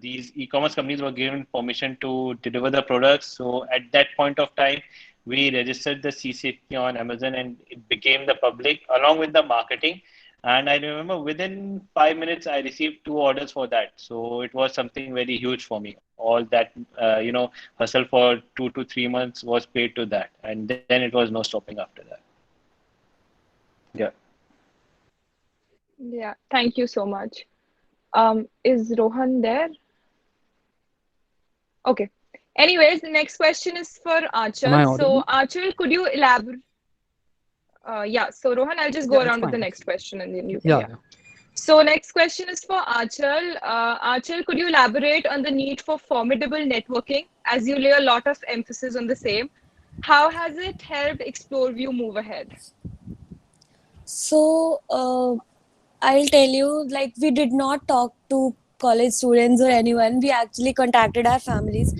these e-commerce companies were given permission to deliver the products. So at that point of time, we registered the CCP on Amazon and it became the public along with the marketing. And I remember within 5 minutes, I received 2 orders for that. So it was something very huge for me. All that, hustle for 2 to 3 months was paid to that. And then it was no stopping after that. Yeah. Yeah, thank you so much. Is Rohan there? Okay. Anyways, the next question is for Am I Achal. audible? So, Achal, could you elaborate? Yeah, so Rohan, I'll just go Yeah, it's around with the fine. next question and then you can, Yeah, yeah. yeah. So next question is for Achal. Achal, could you elaborate on the need for formidable networking as you lay a lot of emphasis on the same? How has it helped ExploreView move ahead? So, I'll tell you, like, we did not talk to college students or anyone. We actually contacted our families.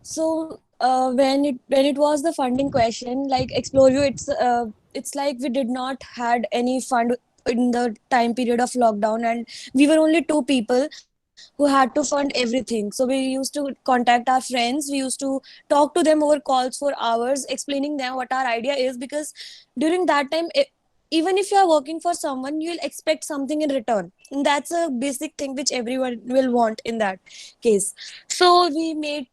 So, when it was the funding question, like ExploreView, it's like we did not had any fund in the time period of lockdown, and we were only two people who had to fund everything. So we used to contact our friends. We used to talk to them over calls for hours, explaining them what our idea is, because during that time, even if you are working for someone, you'll expect something in return, and that's a basic thing which everyone will want in that case. So we made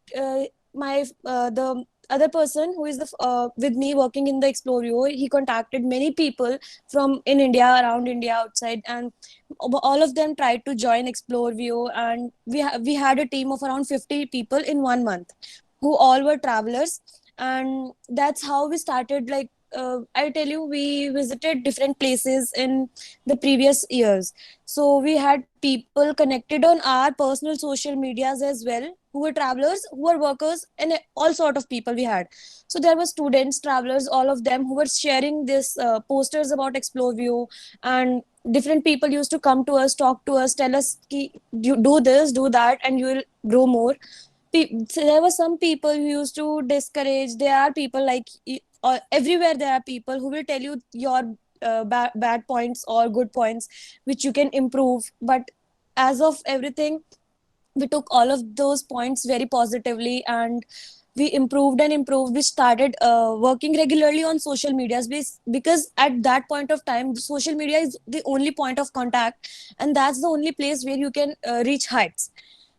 my the other person who is with me working in the Explorio, he contacted many people from in India, around India, outside, and all of them tried to join Exploreview. And we had a team of around 50 people in 1 month who all were travelers. And that's how we started. Like, I tell you, we visited different places in the previous years. So we had people connected on our personal social medias as well, who were travelers, who were workers, and all sort of people we had. So there were students, travelers, all of them who were sharing this posters about Exploreview. And different people used to come to us, talk to us, tell us, "Ki, do this, do that, and you will grow more." So there were some people who used to discourage. There are people like everywhere there are people who will tell you your bad points or good points which you can improve. But as of everything, we took all of those points very positively, and we improved and improved. We started working regularly on social medias because at that point of time, social media is the only point of contact, and that's the only place where you can reach heights,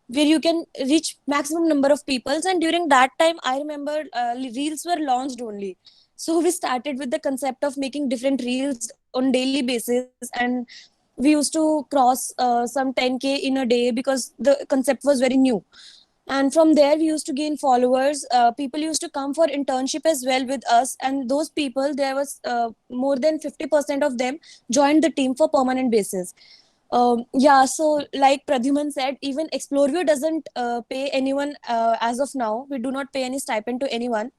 where you can reach maximum number of peoples. And during that time, I remember reels were launched only. So we started with the concept of making different reels on daily basis, and we used to cross some 10K in a day because the concept was very new. And from there we used to gain followers. People used to come for internship as well with us, and those people, there was more than 50% of them joined the team for permanent basis. Yeah, so like Pradyuman said, even Exploreview doesn't pay anyone as of now. We do not pay any stipend to anyone.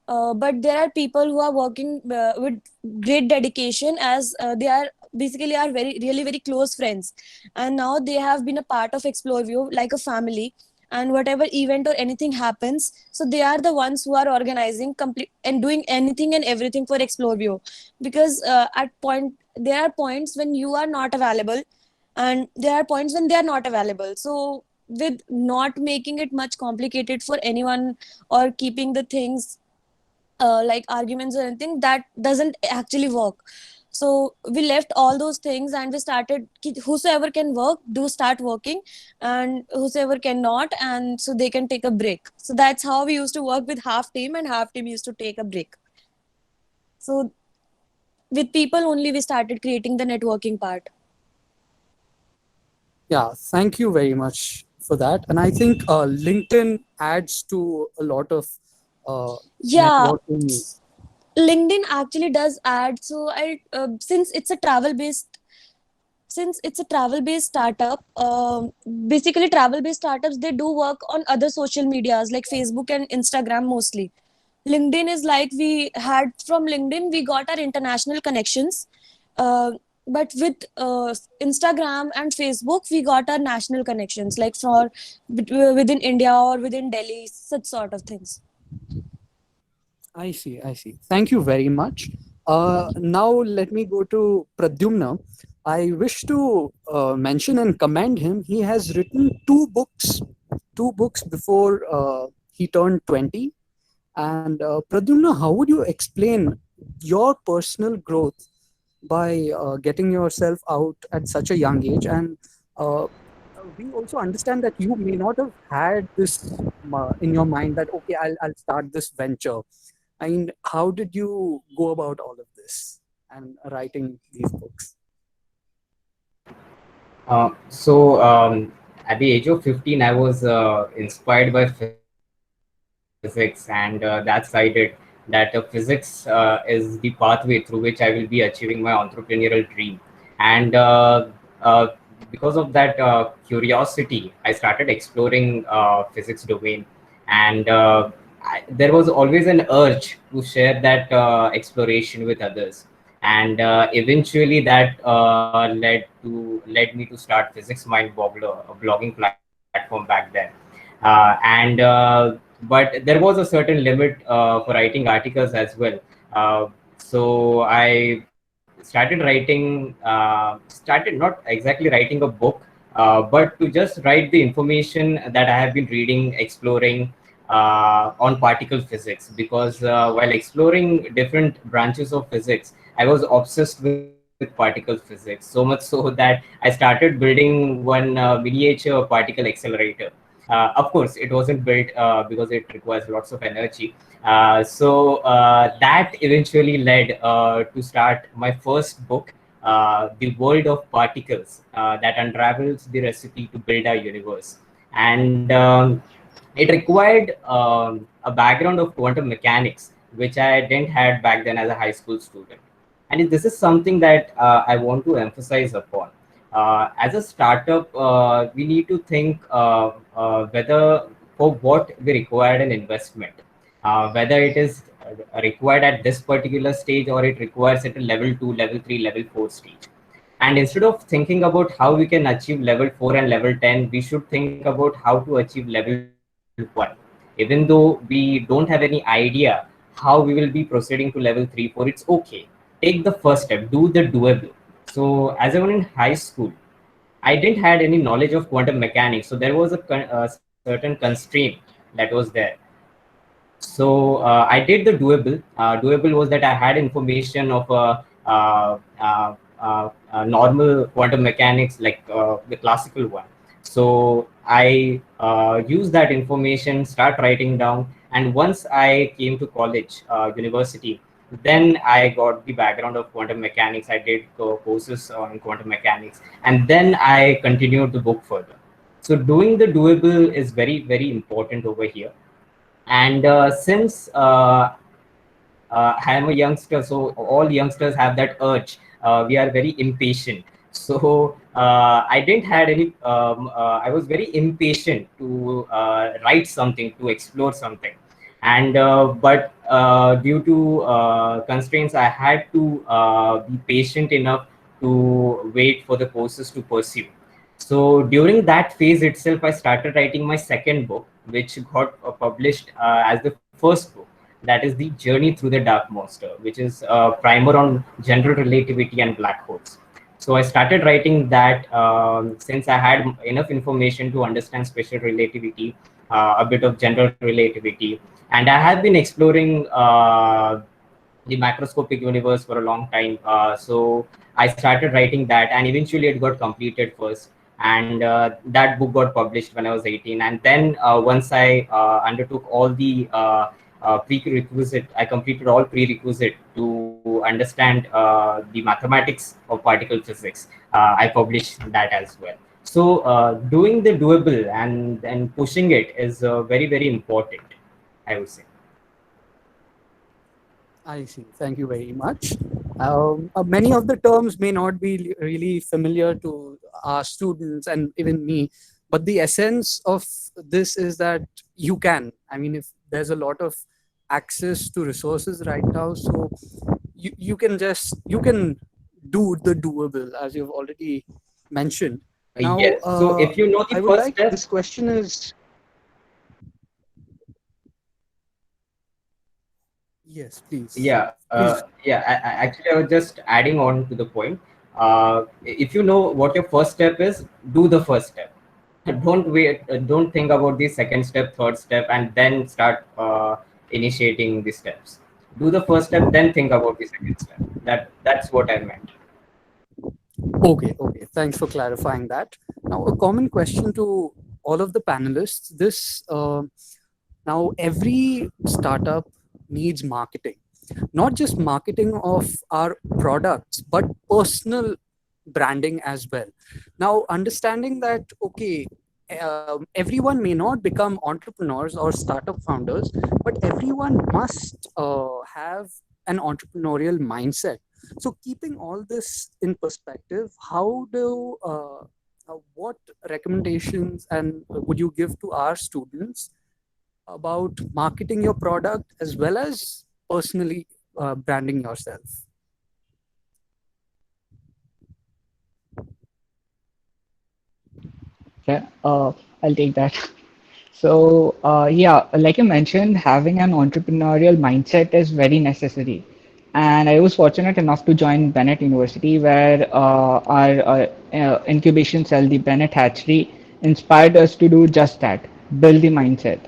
But there are people who are working with great dedication, as they are basically are very really very close friends, and now they have been a part of Exploreview like a family. And whatever event or anything happens, so they are the ones who are organizing complete and doing anything and everything for Exploreview. Because there are points when you are not available, and there are points when they are not available. So with not making it much complicated for anyone, or keeping the things like arguments or anything, that doesn't actually work. So we left all those things, and we started whosoever can work do start working, and whosoever cannot, and so they can take a break. So that's how we used to work with half team, and half team used to take a break. So with people only we started creating the networking part. Yeah, thank you very much for that. And I think LinkedIn adds to a lot of Yeah, networking. LinkedIn actually does add. So I since it's a travel based startup, basically travel based startups, they do work on other social medias like Facebook and Instagram mostly. LinkedIn is like, we had from LinkedIn we got our international connections, uh, but with Instagram and Facebook we got our national connections, like for within India or within Delhi, such sort of things. I see, I see. Thank you very much. Now let me go to Pradyumna. I wish to mention and commend him. He has written two books before he turned 20. And Pradyumna, how would you explain your personal growth by getting yourself out at such a young age? And we also understand that you may not have had this in your mind that, okay, I'll start this venture. I mean, how did you go about all of this and writing these books? At the age of 15, I was inspired by physics, and that's decided that physics is the pathway through which I will be achieving my entrepreneurial dream. And because of that curiosity, I started exploring physics domain, and there was always an urge to share that exploration with others. And eventually that led me to start Physics Mind Boggler, a blogging platform back then. And But there was a certain limit for writing articles as well. So I started not exactly writing a book, but to just write the information that I have been reading, exploring on particle physics. Because while exploring different branches of physics, I was obsessed with particle physics, so much so that I started building one miniature particle accelerator. Of course, it wasn't built because it requires lots of energy. That eventually led to start my first book, The World of Particles, that unravels the recipe to build our universe. And it required a background of quantum mechanics, which I didn't had back then as a high school student. And this is something that I want to emphasize upon. As a startup, we need to think whether for what we required an investment, whether it is required at this particular stage or it requires at a level 2, level 3, level 4 stage. And instead of thinking about how we can achieve level 4 and level 10, we should think about how to achieve level 1. Even though we don't have any idea how we will be proceeding to level 3, 4, it's okay. take the first step, do the doable. So as I was in high school, I didn't had any knowledge of quantum mechanics, so there was a certain constraint that was there. So I did the doable. Doable was that I had information of a normal quantum mechanics, like the classical one. So I used that information, start writing down, and once I came to college, university, then I got the background of quantum mechanics. I did courses on quantum mechanics, and then I continued the book further. So doing the doable is very, very important over here. And since I am a youngster, so all youngsters have that urge. We are very impatient. So I didn't had any. I was very impatient to write something, to explore something, and but due to constraints, I had to be patient enough to wait for the courses to pursue. So during that phase itself, I started writing my second book, which got published as the first book. That is The Journey Through the Dark Monster, which is a primer on general relativity and black holes. So I started writing that since I had enough information to understand special relativity, a bit of general relativity, and I have been exploring the macroscopic universe for a long time. So I started writing that, and eventually it got completed first. And that book got published when I was 18. And then once I undertook all the prerequisite, I completed all prerequisite to understand the mathematics of particle physics. I published that as well. So doing the doable and pushing it is very, very important, I would say. I see. Thank you very much. Many of the terms may not be really familiar to our students and even me, but the essence of this is that you can. I mean, if there's a lot of access to resources right now, so you can do the doable, as you've already mentioned. Now, Yes. So if you know the I would first like, step, this question is, yes, please. yeah, Please. Actually, I was just adding on to the point. If you know what your first step is, do the first step. Don't wait. Don't think about the second step, third step, and then start initiating the steps. Do the first step, then think about the second step. That's what I meant. Okay. Thanks for clarifying that. Now, a common question to all of the panelists: now every startup needs marketing, not just marketing of our products, but personal branding as well. Now, understanding that, okay, everyone may not become entrepreneurs or startup founders, but everyone must have an entrepreneurial mindset. So, keeping all this in perspective, what recommendations and would you give to our students about marketing your product as well as personally branding yourself? Yeah, I'll take that. So, yeah, like you mentioned, having an entrepreneurial mindset is very necessary. And I was fortunate enough to join Bennett University, where our incubation cell, the Bennett Hatchery, inspired us to do just that, build the mindset.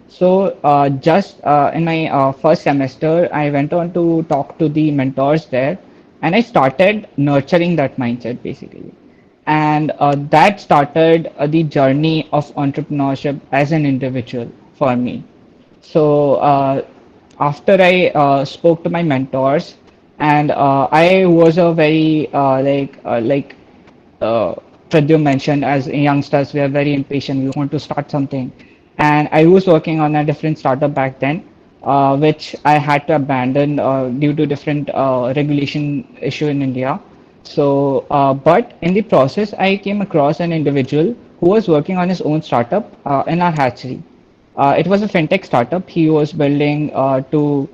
So, just in my first semester, I went on to talk to the mentors there, and I started nurturing that mindset basically. And that started the journey of entrepreneurship as an individual for me. So after I spoke to my mentors, and I was a very uh, Pradyum mentioned, as youngsters, we are very impatient. We want to start something. And I was working on a different startup back then, which I had to abandon due to different regulation issue in India. So, but in the process, I came across an individual who was working on his own startup in our hatchery. It was a fintech startup. He was building to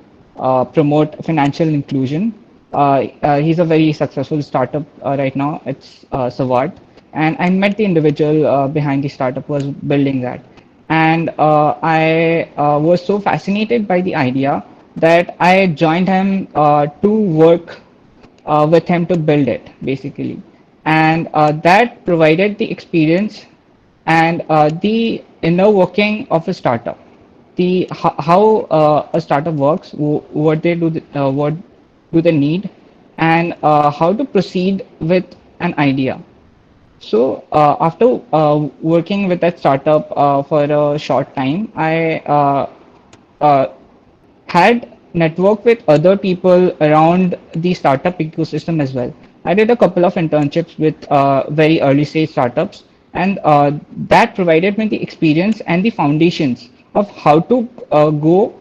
promote financial inclusion. He's a very successful startup right now. It's Savard. And I met the individual behind the startup was building that. And I was so fascinated by the idea that I joined him to work with him to build it basically, and that provided the experience and the inner working of a startup, the how a startup works, what they do, what do they need, and how to proceed with an idea. So after working with that startup for a short time, I uh, had networked with other people around the startup ecosystem as well. I did a couple of internships with very early stage startups, and that provided me the experience and the foundations of how to go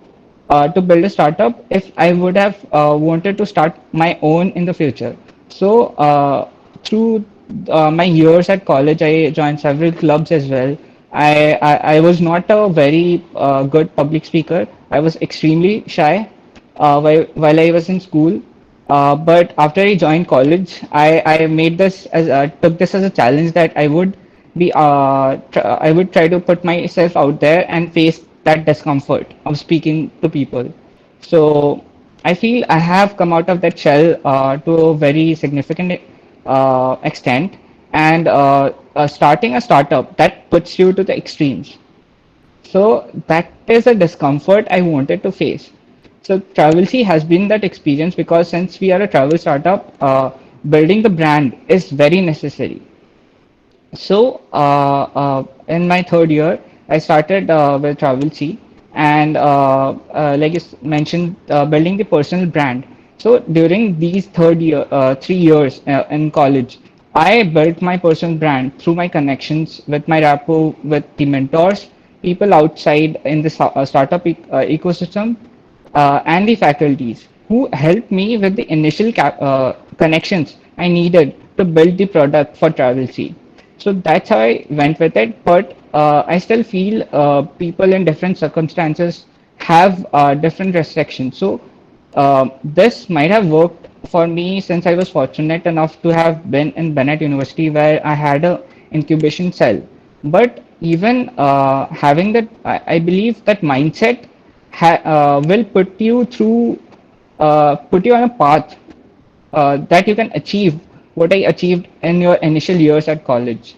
to build a startup if I would have wanted to start my own in the future. So through my years at college, I joined several clubs as well. I was not a very good public speaker. I was extremely shy while I was in school. But after I joined college, I made this as took this as a challenge that I would try to put myself out there and face that discomfort of speaking to people. So I feel I have come out of that shell to a very significant extent, and starting a startup that puts you to the extremes. So that is a discomfort I wanted to face. So Travelcy has been that experience because since we are a travel startup, building the brand is very necessary. So in my third year, I started with Travelcy, and like you mentioned, building the personal brand. So during these 3 years in college, I built my personal brand through my connections with my rapport with the mentors, people outside in the startup ecosystem, and the faculties who helped me with the initial connections I needed to build the product for Travelcy. So that's how I went with it. But I still feel people in different circumstances have different restrictions. So this might have worked for me since I was fortunate enough to have been in Bennett University where I had a incubation cell. But even having that, I believe that mindset will put you on a path that you can achieve what I achieved in your initial years at college.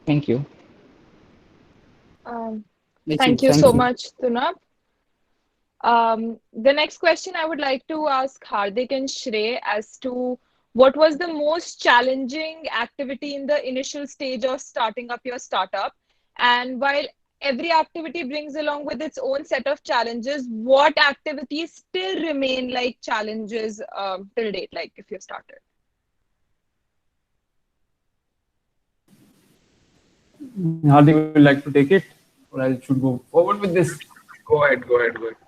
Thank you. Um, Thank Thank you. you Thank so you. much, Tunab. The next question I would like to ask Hardik and Shrey as to what was the most challenging activity in the initial stage of starting up your startup? And while every activity brings along with its own set of challenges, what activities still remain like challenges till date, like if you started? Hardik would like to take it, or I should go forward with this. Go ahead.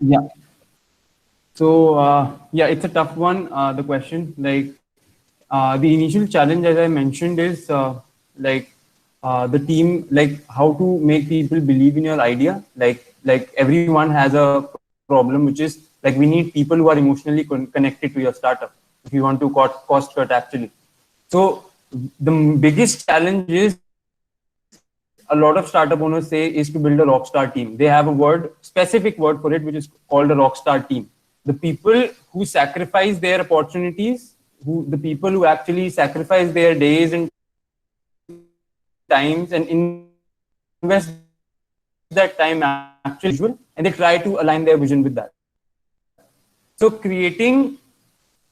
Yeah. So yeah, it's a tough one. The question, like the initial challenge, as I mentioned, is the team, like how to make people believe in your idea. Like everyone has a problem, which is like we need people who are emotionally connected to your startup if you want to cost cut actually. So the biggest challenge is a lot of startup owners say is to build a rockstar team. They have a specific word for it, which is called a rockstar team. The people who sacrifice their opportunities, the people who actually sacrifice their days and times and invest that time actually, and they try to align their vision with that. So creating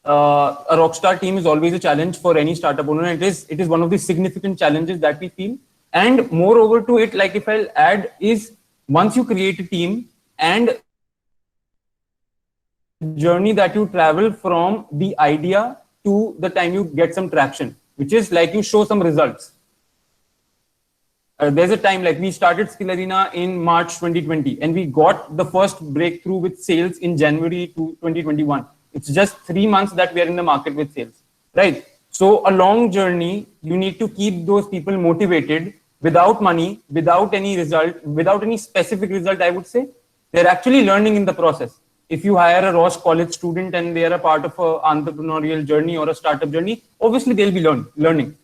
a rockstar team is always a challenge for any startup owner. It is one of the significant challenges that we feel. And moreover to it, like if I'll add, is once you create a team and journey that you travel from the idea to the time you get some traction, which is like you show some results. There's a time like we started Skill Arena in March 2020 and we got the first breakthrough with sales in January 2021. It's just 3 months that we are in the market with sales, right? So a long journey, you need to keep those people motivated without money, without any result, without any specific result, I would say. They're actually learning in the process. If you hire a Ross College student and they are a part of an entrepreneurial journey or a startup journey, obviously they'll be learning.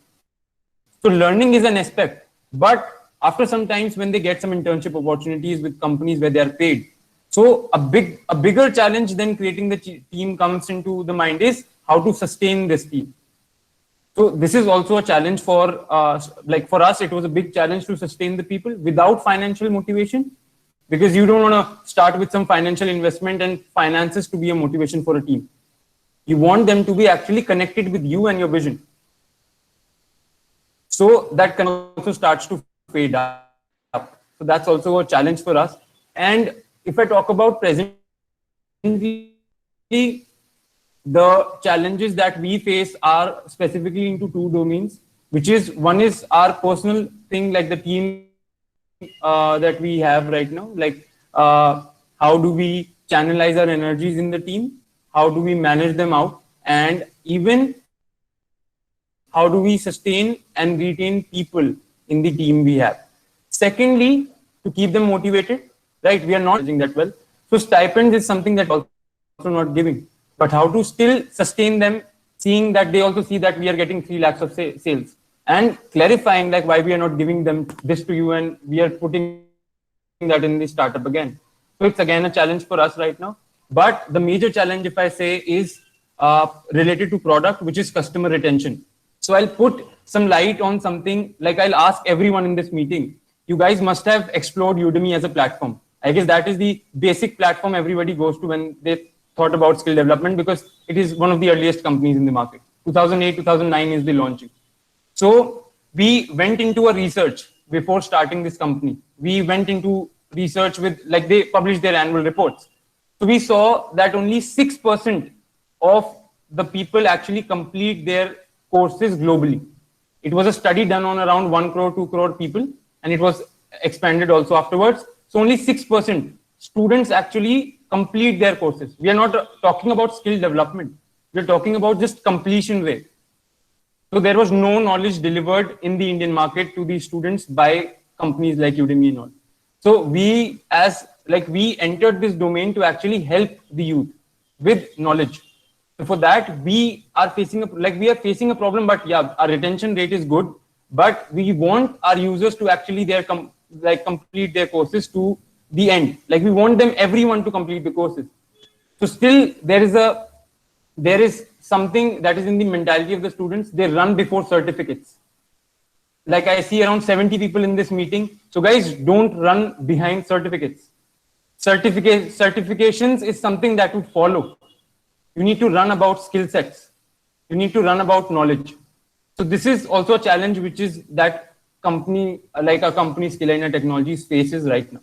So learning is an aspect. But after some times when they get some internship opportunities with companies where they are paid, so a bigger challenge than creating the team comes into the mind is how to sustain this team. So this is also a challenge for for us. It was a big challenge to sustain the people without financial motivation, because you don't want to start with some financial investment and finances to be a motivation for a team. You want them to be actually connected with you and your vision. So that can also starts to fade up. So that's also a challenge for us. And if I talk about presently, the challenges that we face are specifically into two domains, which is one is our personal thing, like the team that we have right now, like how do we channelize our energies in the team, how do we manage them out, and even how do we sustain and retain people in the team we have. Secondly, to keep them motivated, right? We are not doing that well. So stipends is something that also not giving, but how to still sustain them, seeing that they also see that we are getting 3 lakhs of sales, and clarifying like why we are not giving them this to you and we are putting that in the startup again. So it's again a challenge for us right now. But the major challenge, if I say, is related to product, which is customer retention. So I'll put some light on something, like I'll ask everyone in this meeting, you guys must have explored Udemy as a platform. I guess that is the basic platform everybody goes to when they thought about skill development, because it is one of the earliest companies in the market. 2008, 2009 is the launching. So we went into a research before starting this company. We went into research with, like, they published their annual reports. So we saw that only 6% of the people actually complete their courses globally. It was a study done on around 1 crore, 2 crore people, and it was expanded also afterwards. So only 6% students actually complete their courses. We are not talking about skill development. We're talking about just completion rate. So there was no knowledge delivered in the Indian market to the students by companies like Udemy and all. So we entered this domain to actually help the youth with knowledge. So for that, we are facing a problem, but yeah, our retention rate is good, but we want our users to actually complete their courses to the end. Like, we want everyone to complete the courses. So still there is something that is in the mentality of the students. They run before certificates. Like, I see around 70 people in this meeting. So guys, don't run behind certificates. Certifications is something that would follow. You need to run about skill sets. You need to run about knowledge. So this is also a challenge which is that company, like a company Skillionaire Technologies faces right now.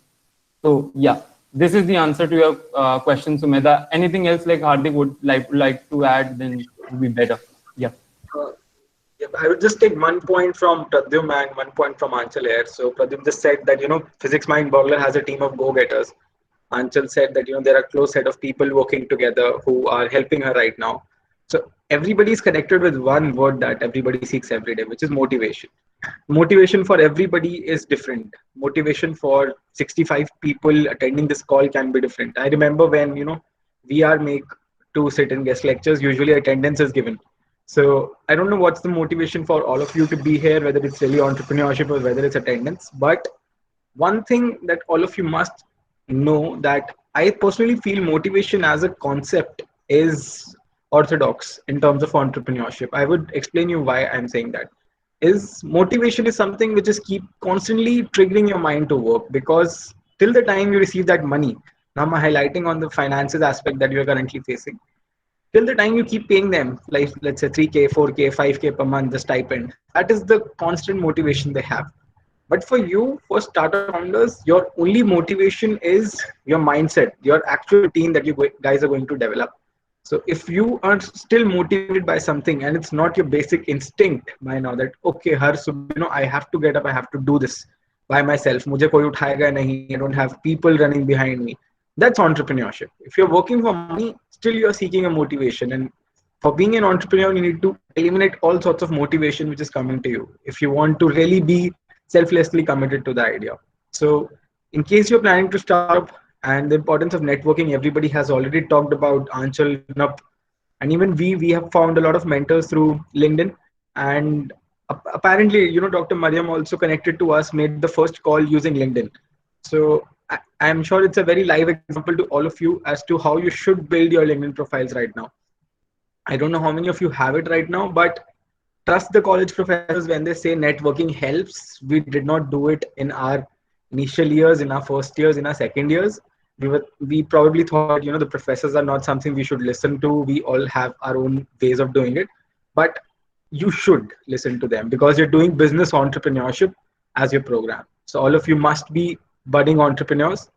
So yeah, this is the answer to your question, Sumedha. Anything else like Hardik would like to add, then it would be better. Yeah. I would just take 1 point from Pradyum and 1 point from Aanchal here. So Pradyum just said that, Physics Mind Boggler has a team of go-getters. Aanchal said that, there are a close set of people working together who are helping her right now. So everybody is connected with one word that everybody seeks every day, which is motivation. Motivation for everybody is different. Motivation for 65 people attending this call can be different. I remember when, we are made to sit in guest lectures, usually attendance is given. So I don't know what's the motivation for all of you to be here, whether it's really entrepreneurship or whether it's attendance. But one thing that all of you must know, that I personally feel motivation as a concept is orthodox in terms of entrepreneurship. I would explain you why I'm saying that. Motivation is something which is keep constantly triggering your mind to work, because till the time you receive that money, now I'm highlighting on the finances aspect that you are currently facing, till the time you keep paying them, like let's say 3K, 4K, 5K per month, the stipend, that is the constant motivation they have. But for you, for startup founders, your only motivation is your mindset, your actual routine that you guys are going to develop. So if you are still motivated by something and it's not your basic instinct by now that, okay, I have to get up, I have to do this by myself. Mujhe koi uthayega nahi, I don't have people running behind me. That's entrepreneurship. If you're working for money, still you're seeking a motivation. And for being an entrepreneur, you need to eliminate all sorts of motivation which is coming to you if you want to really be selflessly committed to the idea. So in case you're planning to start up, and the importance of networking, everybody has already talked about. Aanchal, and even we have found a lot of mentors through LinkedIn. And apparently, Dr. Mariam also connected to us, made the first call using LinkedIn. So I'm sure it's a very live example to all of you as to how you should build your LinkedIn profiles right now. I don't know how many of you have it right now, but trust the college professors when they say networking helps. We did not do it in our initial years, in our first years, in our second years. We probably thought that, the professors are not something we should listen to. We all have our own ways of doing it, but you should listen to them because you're doing business entrepreneurship as your program. So all of you must be budding entrepreneurs.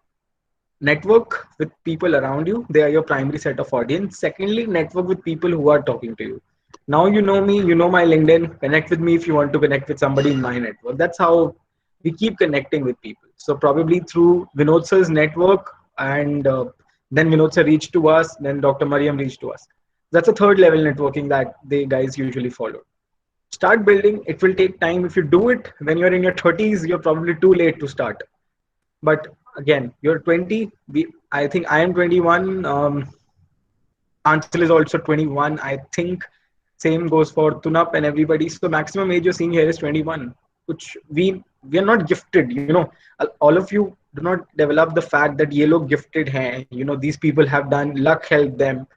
Network with people around you. They are your primary set of audience. Secondly, network with people who are talking to you. Now you know me, you know my LinkedIn. Connect with me if you want to connect with somebody in my network. That's how we keep connecting with people. So probably through Vinod sir's network, and then Vinod sir reached to us, then Dr. Mariam reached to us. That's a third level networking that they guys usually follow. Start building. It will take time. If you do it when you're in your 30s, you're probably too late to start. But again, you're 20. I think I am 21. Ansel is also 21. I think same goes for Tunap and everybody. So the maximum age you're seeing here is 21, which we are not gifted. All of you do not develop the fact that ye log gifted hai. These people have done, luck helped them.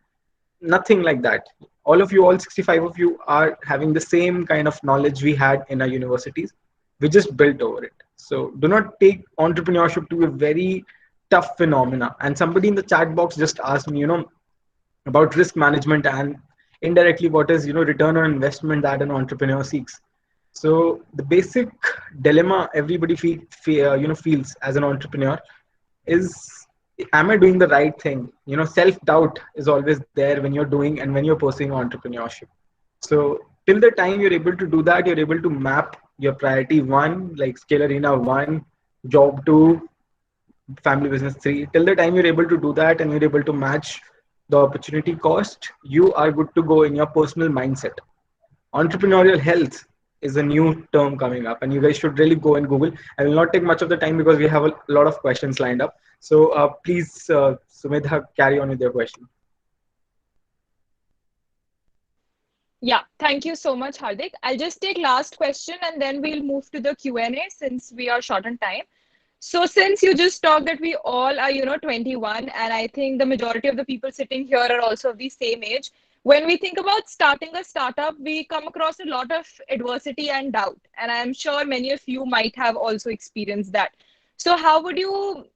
Nothing like that. All of you, all 65 of you, are having the same kind of knowledge we had in our universities. We just built over it. So do not take entrepreneurship to a very tough phenomena. And somebody in the chat box just asked me, about risk management and indirectly what is, return on investment that an entrepreneur seeks. So the basic dilemma everybody feels as an entrepreneur is, am I doing the right thing? Self-doubt is always there when you're doing and when you're pursuing entrepreneurship. So till the time you're able to do that, you're able to map your priority 1, like Scale Arena 1, job 2, family business 3. Till the time you're able to do that and you're able to match the opportunity cost, you are good to go in your personal mindset. Entrepreneurial health is a new term coming up, and you guys should really go and Google. I will not take much of the time because we have a lot of questions lined up. So please, Sumedha, carry on with your question. Yeah, thank you so much, Hardik. I'll just take last question and then we'll move to the Q&A since we are short on time. So since you just talked that we all are, 21, and I think the majority of the people sitting here are also of the same age, when we think about starting a startup, we come across a lot of adversity and doubt. And I'm sure many of you might have also experienced that. So how would you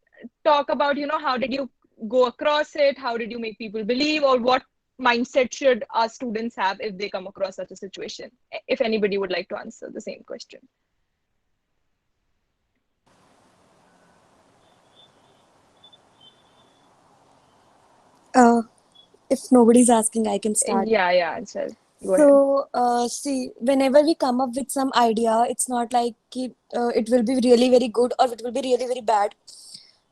talk about, how did you go across it? How did you make people believe, or what mindset should our students have if they come across such a situation? If anybody would like to answer the same question. If nobody's asking, I can start. Yeah, Ansel. Go ahead. So, see, whenever we come up with some idea, it's not like it will be really very good or it will be really very bad.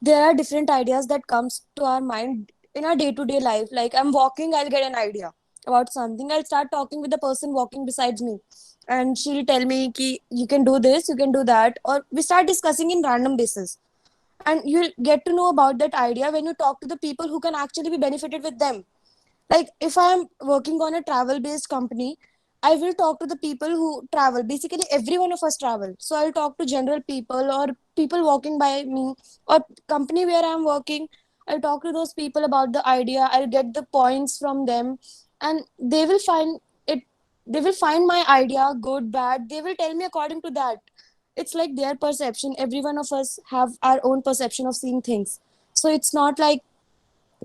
There are different ideas that comes to our mind in our day-to-day life. Like I'm walking, I'll get an idea about something. I'll start talking with the person walking besides me, and she'll tell me ki, you can do this, you can do that, or we start discussing in random basis. And you'll get to know about that idea when you talk to the people who can actually be benefited with them. Like if I am working on a travel based company, I will talk to the people who travel. Basically every one of us travel, so I'll talk to general people or people walking by me or company where I'm working. I'll talk to those people about the idea. I'll get the points from them, and they will find it, they will find my idea good, bad. They will tell me according to that. It's like their perception. Every one of us have our own perception of seeing things. So it's not like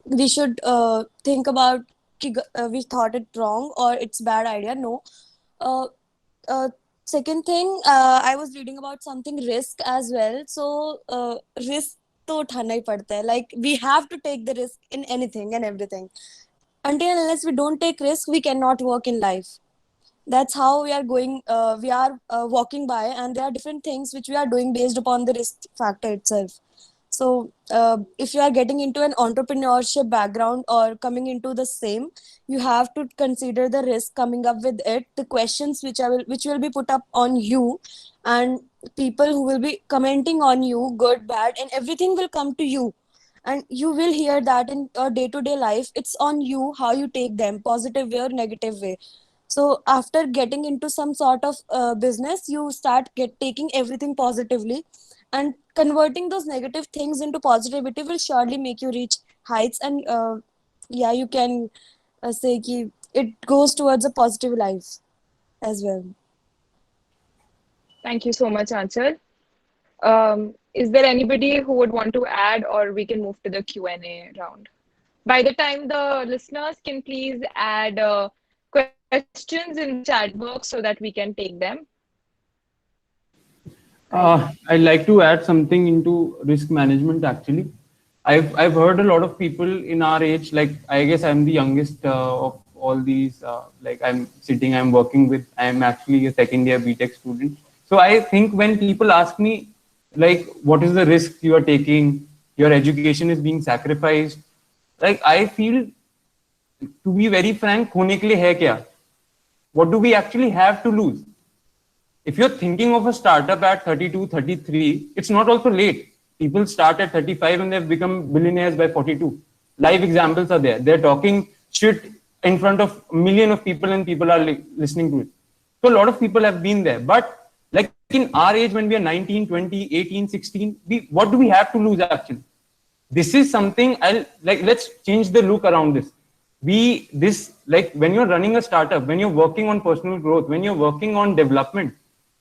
we should think about we thought it wrong or it's bad idea. No. uh, uh, Second thing, I was reading about something risk as well. So risk to uthana hi padta hai. Like we have to take the risk in anything and everything. Until and unless we don't take risk, we cannot work in life. That's how we are going, we are walking by, and there are different things which we are doing based upon the risk factor itself. So if you are getting into an entrepreneurship background or coming into the same, you have to consider the risk coming up with it, the questions which will be put up on you, and people who will be commenting on you, good, bad, and everything will come to you. And you will hear that in your day-to-day life. It's on you how you take them, positive way or negative way. So after getting into some sort of business, you start taking everything positively, and converting those negative things into positivity will surely make you reach heights. And yeah, you can say ki it goes towards a positive life as well. Thank you so much, Anchal. Is there anybody who would want to add, or we can move to the Q&A round? By the time the listeners can please add questions in the chat box so that we can take them. I'd like to add something into risk management. Actually, I've heard a lot of people in our age. Like, I guess I'm the youngest of all these. Like, I'm working with. I'm actually a second year BTech student. So I think when people ask me, like, what is the risk you are taking? Your education is being sacrificed. Like, I feel, to be very frank, khone ke liye hai kya? What do we actually have to lose? If you're thinking of a startup at 32, 33, it's not also late. People start at 35 and they've become billionaires by 42. Live examples are there. They're talking shit in front of a million of people and people are listening to it. So a lot of people have been there. But like in our age, when we are 19, 20, 18, 16, what do we have to lose actually? This is something let's change the look around this. Like when you're running a startup, when you're working on personal growth, when you're working on development,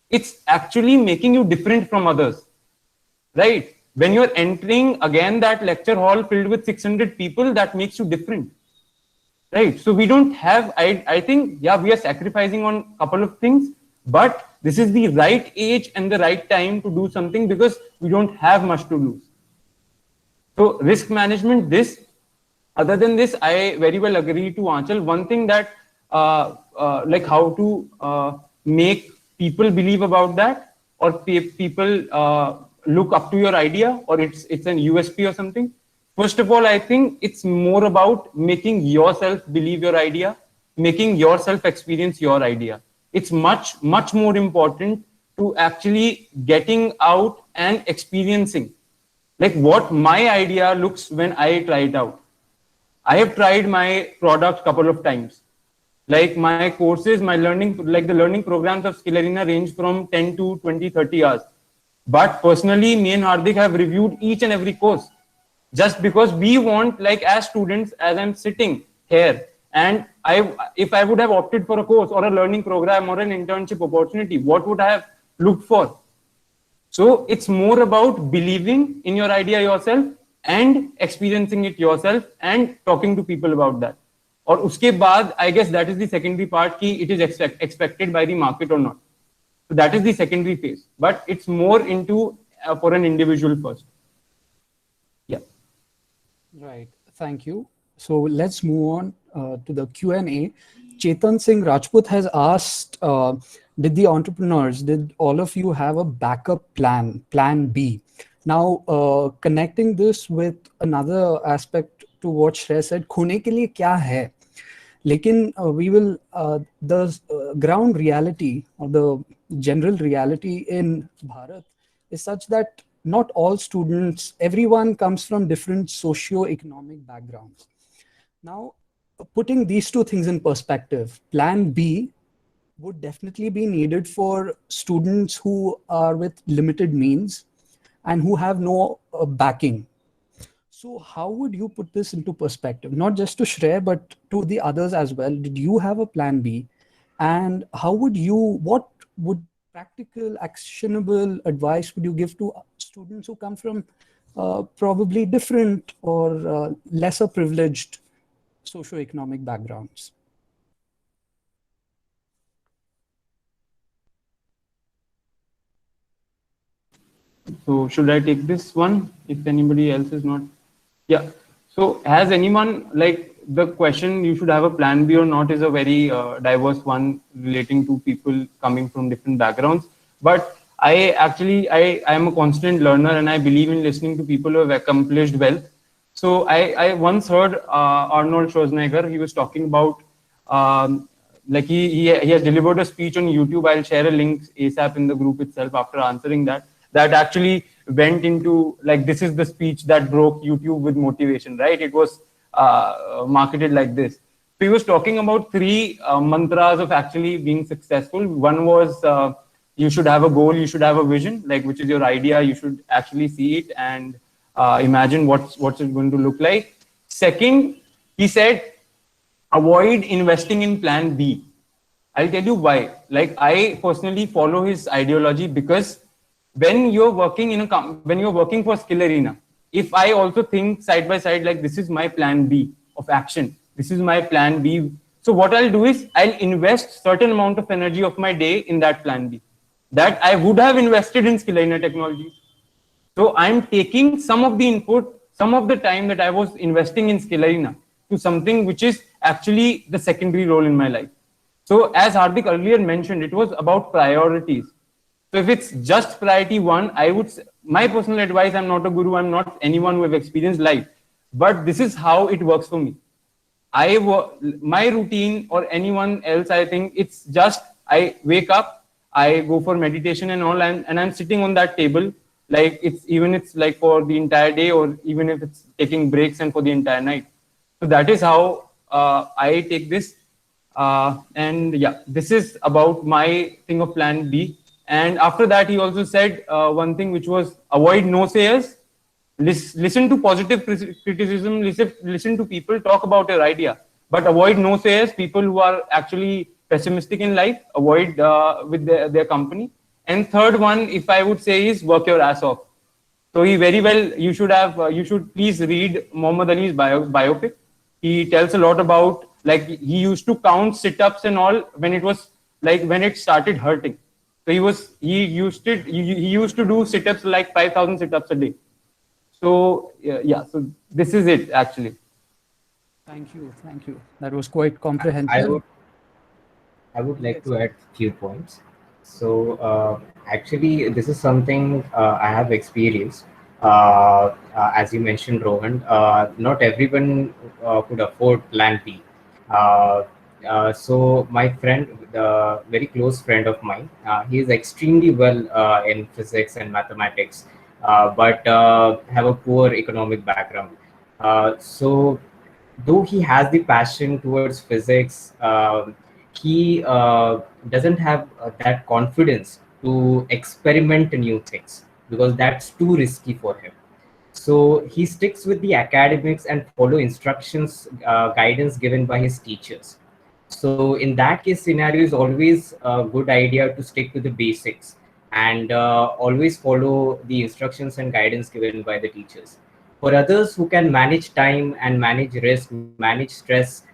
it's actually making you different from others, right? When you're entering again that lecture hall filled with 600 people, that makes you different, right? So we don't have, I think, yeah, we are sacrificing on a couple of things, but this is the right age and the right time to do something because we don't have much to lose. So risk management, other than this, I very well agree to Aanchal. One thing that, like how to make people believe about that, or people look up to your idea, or it's an USP or something. First of all, I think it's more about making yourself believe your idea, making yourself experience your idea. It's much, much more important to actually getting out and experiencing. Like what my idea looks when I try it out. I have tried my product a couple of times. Like my courses, my learning, like the learning programs of Skill Arena range from 10 to 20, 30 hours. But personally, me and Hardik have reviewed each and every course. Just because we want, like as students, as I'm sitting here, and if I would have opted for a course or a learning program or an internship opportunity, what would I have looked for? So it's more about believing in your idea yourself and experiencing it yourself and talking to people about that. Or uske baad, I guess that is the secondary part, ki it is expected by the market or not. So that is the secondary phase, but it's more into for an individual first. Yeah. Right. Thank you. So let's move on to the Q&A. Chetan Singh Rajput has asked, did all of you have a backup plan B? Now, connecting this with another aspect to what Shreya said, khone ke liye kya hai? Lekin we will, the ground reality or the general reality in Bharat is such that not all students, everyone comes from different socio-economic backgrounds. Now, putting these two things in perspective, plan B would definitely be needed for students who are with limited means and who have no backing. So how would you put this into perspective? Not just to Shreya, but to the others as well. Did you have a plan B? And how would what would practical, actionable advice would you give to students who come from probably different or lesser privileged socioeconomic backgrounds? So should I take this one if anybody else is not? Yeah. So has anyone, like the question you should have a plan B or not is a very diverse one relating to people coming from different backgrounds. But I am a constant learner and I believe in listening to people who have accomplished well. So I once heard Arnold Schwarzenegger, he was talking about, like he has delivered a speech on YouTube. I'll share a link ASAP in the group itself after answering that actually went into, like, this is the speech that broke YouTube with motivation, right? It was marketed like this. So he was talking about 3 mantras of actually being successful. One was you should have a goal, you should have a vision, like which is your idea. You should actually see it and imagine what's it going to look like. Second, he said, avoid investing in plan B. I'll tell you why. Like, I personally follow his ideology because when you're working when you're working for Skill Arena, if I also think side by side, like, this is my plan B of action, this is my plan B. So what I'll do is I'll invest certain amount of energy of my day in that plan B that I would have invested in Skill Arena Technologies. So I'm taking some of the input, some of the time that I was investing in Skill Arena to something which is actually the secondary role in my life. So as Hardik earlier mentioned, it was about priorities. So if it's just priority one, I would, my personal advice, I'm not a guru, I'm not anyone who have experienced life, but this is how it works for me. My routine or anyone else, I think it's just, I wake up, I go for meditation and all, and I'm sitting on that table, like it's like for the entire day, or even if it's taking breaks and for the entire night. So that is how I take this. And yeah, this is about my thing of plan B. And after that, he also said one thing, which was avoid no sayers. Listen to positive criticism, listen to people, talk about your idea, but avoid no sayers, people who are actually pessimistic in life, avoid with their company. And third one, if I would say, is work your ass off. So he very well, you should please read Muhammad Ali's biopic. He tells a lot about, like, he used to count sit-ups and all when it was like, when it started hurting. So he used to do sit-ups like 5,000 sit-ups a day. So yeah, so this is it actually. Thank you. That was quite comprehensive. I would like to add a few points. So actually, this is something I have experienced. As you mentioned, Rohan, not everyone could afford Plan B. So my friend, the very close friend of mine, he is extremely well in physics and mathematics, but have a poor economic background. So though he has the passion towards physics, he doesn't have that confidence to experiment new things because that's too risky for him. So he sticks with the academics and follow instructions, guidance given by his teachers. So in that case scenario, is always a good idea to stick to the basics and always follow the instructions and guidance given by the teachers. For others who can manage time and manage risk, manage stress,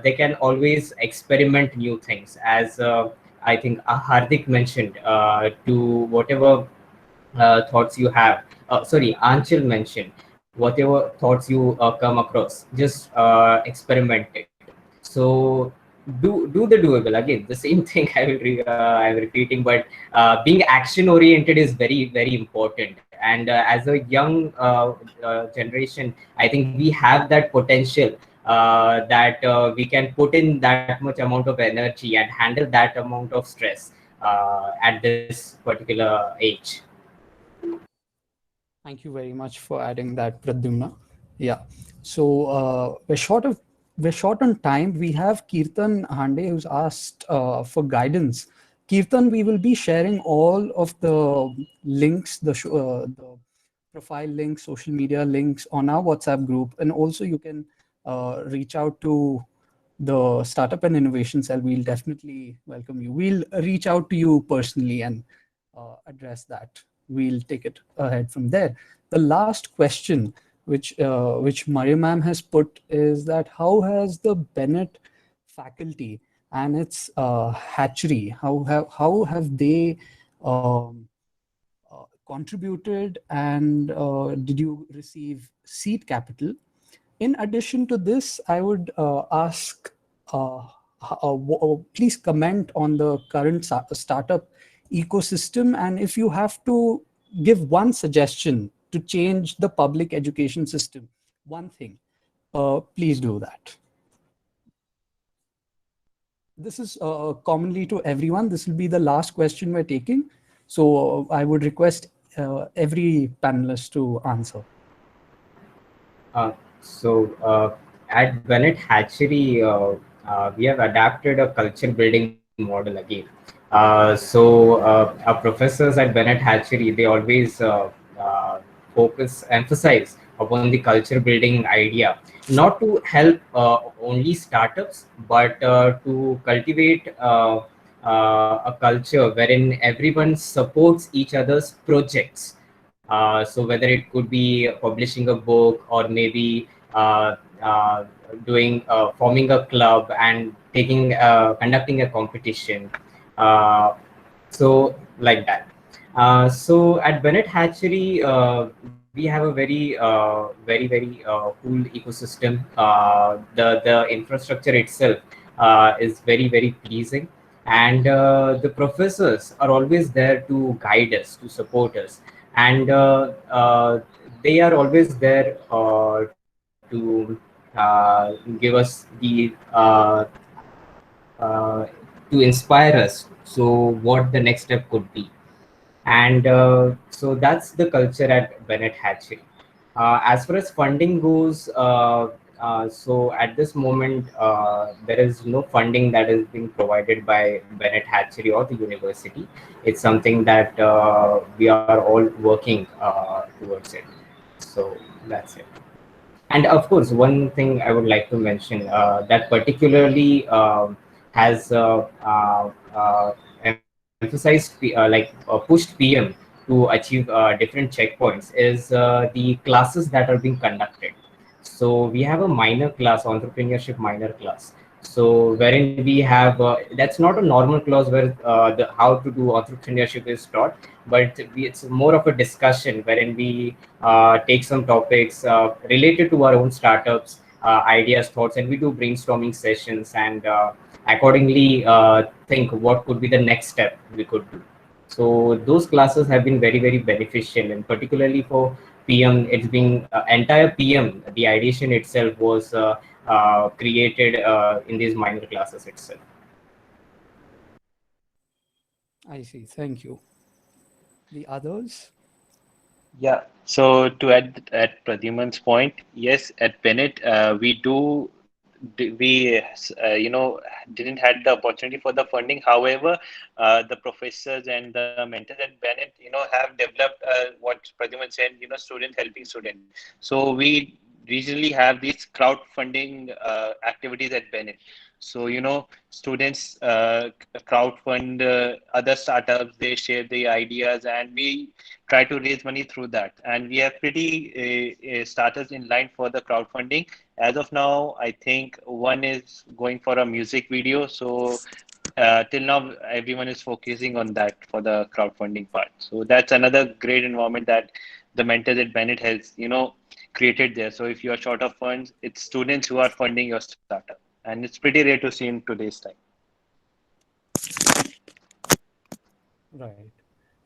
they can always experiment new things. As I think Hardik mentioned, to whatever thoughts you have, sorry, Anchal mentioned, whatever thoughts you come across, just experiment it. So do the doable. Again, the same thing I'm repeating, but being action oriented is very, very important. And as a young generation, I think we have that potential that we can put in that much amount of energy and handle that amount of stress at this particular age. Thank you very much for adding that, Pradyumna. Yeah. So we're short on time. We have Kirtan Hande who's asked for guidance. Kirtan, we will be sharing all of the links, the profile links, social media links on our WhatsApp group, and also you can reach out to the Startup and Innovation Cell. We'll definitely welcome you. We'll reach out to you personally and address that. We'll take it ahead from there. The last question, which Mariam ma'am has put, is that how has the Bennett faculty and its hatchery, how have they contributed, and did you receive seed capital? In addition to this, I would ask, please comment on the current startup ecosystem, and if you have to give one suggestion to change the public education system, one thing, please do that. This is commonly to everyone. This will be the last question we're taking. So I would request every panelist to answer. So at Bennett Hatchery, we have adapted a culture building model again. So our professors at Bennett Hatchery, they always emphasize upon the culture building idea, not to help only startups, but to cultivate a culture wherein everyone supports each other's projects. So whether it could be publishing a book, or maybe doing forming a club and taking conducting a competition, so like that. So at Bennett Hatchery, we have a very cool ecosystem. The infrastructure itself is very pleasing, and the professors are always there to guide us, to support us, and they are always there to give us the to inspire us. So what the next step could be, and so that's the culture at Bennett Hatchery. As far as funding goes, so at this moment, there is no funding that is being provided by Bennett Hatchery or the university. It's something that we are all working towards it. So that's it. And of course, one thing I would like to mention that particularly has emphasized, pushed PM to achieve different checkpoints is the classes that are being conducted. So we have a minor class, entrepreneurship minor class. So wherein we have that's not a normal class where the how to do entrepreneurship is taught, but it's more of a discussion wherein we take some topics related to our own startups, ideas, thoughts, and we do brainstorming sessions, and accordingly think what could be the next step we could do. So those classes have been very beneficial, and particularly for PM, it's been entire PM. The ideation itself was created in these minor classes itself. I see. Thank you. The others? Yeah. So to add at Pradyuman's point, yes, at Bennett, we didn't had the opportunity for the funding. However, the professors and the mentors at Bennett, have developed what Pradyuman said, student helping student. So we usually have these crowdfunding activities at Bennett. So, students crowdfund other startups, they share the ideas, and we try to raise money through that. And we have pretty startups in line for the crowdfunding. As of now, I think one is going for a music video. So till now, everyone is focusing on that for the crowdfunding part. So that's another great environment that the mentors at Bennett has, created there. So if you are short of funds, it's students who are funding your startup. And it's pretty rare to see in today's time.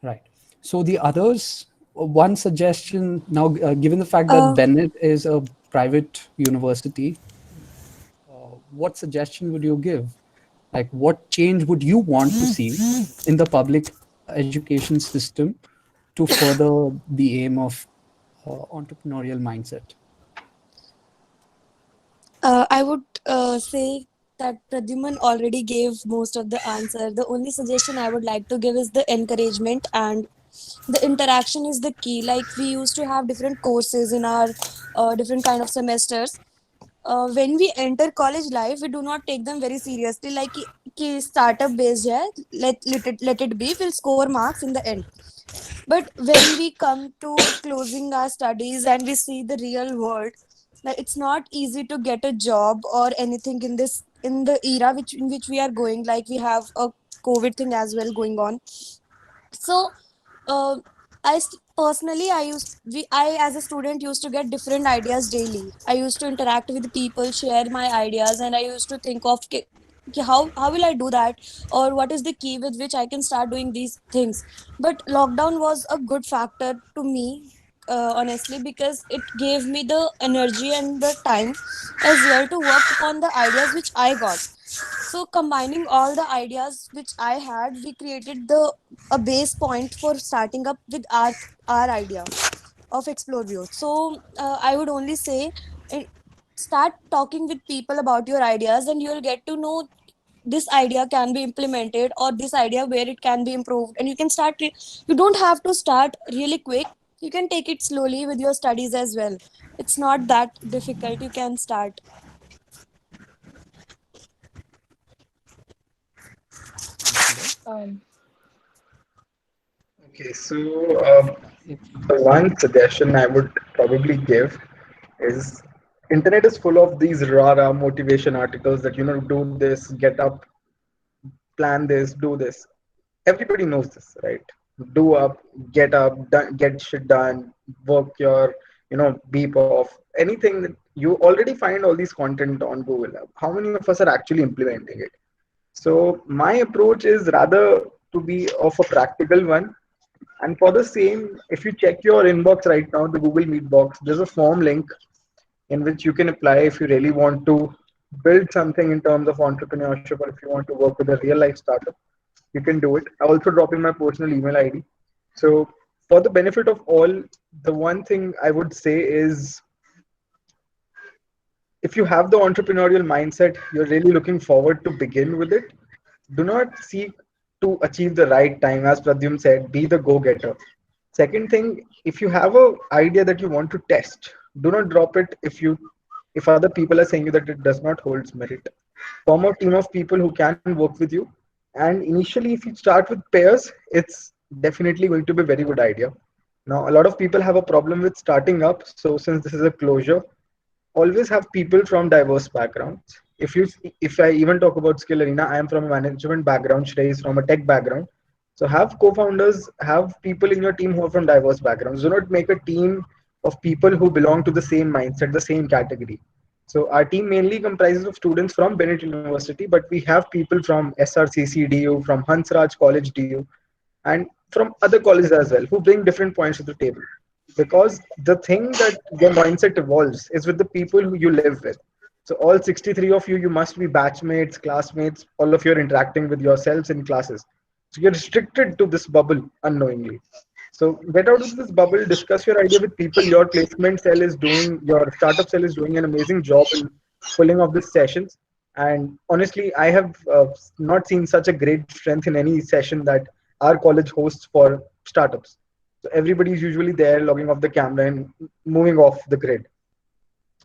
Right. So the others, one suggestion now, given the fact that Bennett is a private university, what suggestion would you give? Like, what change would you want to see in the public education system to further the aim of entrepreneurial mindset? I would say that Pradyuman already gave most of the answer. The only suggestion I would like to give is the encouragement, and the interaction is the key. Like, we used to have different courses in our different kind of semesters. When we enter college life, we do not take them very seriously. Like, ki startup based hai, let it be. We'll score marks in the end. But when we come to closing our studies and we see the real world, that it's not easy to get a job or anything in the era in which we are going. Like, we have a COVID thing as well going on. So uh, personally, I as a student used to get different ideas daily. I used to interact with people, share my ideas, and I used to think of how will I do that, or what is the key with which I can start doing these things. But lockdown was a good factor to me, honestly, because it gave me the energy and the time as well to work upon the ideas which I got. So combining all the ideas which I had, we created a base point for starting up with our idea of Exploreview. So I would only say, start talking with people about your ideas, and you'll get to know this idea can be implemented, or this idea where it can be improved, and you can start. You don't have to start really quick. You can take it slowly with your studies as well. It's not that difficult. You can start. Um, Okay, so the one suggestion I would probably give is internet is full of these rah motivation articles that do this, get up, plan this, do this. Everybody knows this, right? Do up, done, get shit done, work your, beep off. Anything that you already find all these content on Google. How many of us are actually implementing it? So my approach is rather to be of a practical one. And for the same, if you check your inbox right now, the Google Meet box, there's a form link in which you can apply if you really want to build something in terms of entrepreneurship, or if you want to work with a real life startup, you can do it. I also drop in my personal email ID. So for the benefit of all, the one thing I would say is, if you have the entrepreneurial mindset, you're really looking forward to begin with it, do not seek to achieve the right time. As Pradyum said, be the go-getter. Second thing, if you have a idea that you want to test, do not drop it if other people are saying you that it does not hold merit. Form a team of people who can work with you. And initially, if you start with pairs, it's definitely going to be a very good idea. Now, a lot of people have a problem with starting up. So since this is a closure, always have people from diverse backgrounds. If I even talk about Skill Arena, I am from a management background, Shrey is from a tech background. So have co-founders, have people in your team who are from diverse backgrounds. Do not make a team of people who belong to the same mindset, the same category. So our team mainly comprises of students from Bennett University, but we have people from SRCC DU, from Hansraj College DU, and from other colleges as well, who bring different points to the table. Because the thing that your mindset evolves is with the people who you live with. So all 63 of you must be batchmates, classmates, all of you are interacting with yourselves in classes. So you're restricted to this bubble unknowingly. So get out of this bubble, discuss your idea with people. Your placement cell is doing, your startup cell is doing an amazing job in pulling off these sessions. And honestly, I have not seen such a great strength in any session that our college hosts for startups. So everybody is usually there logging off the camera and moving off the grid.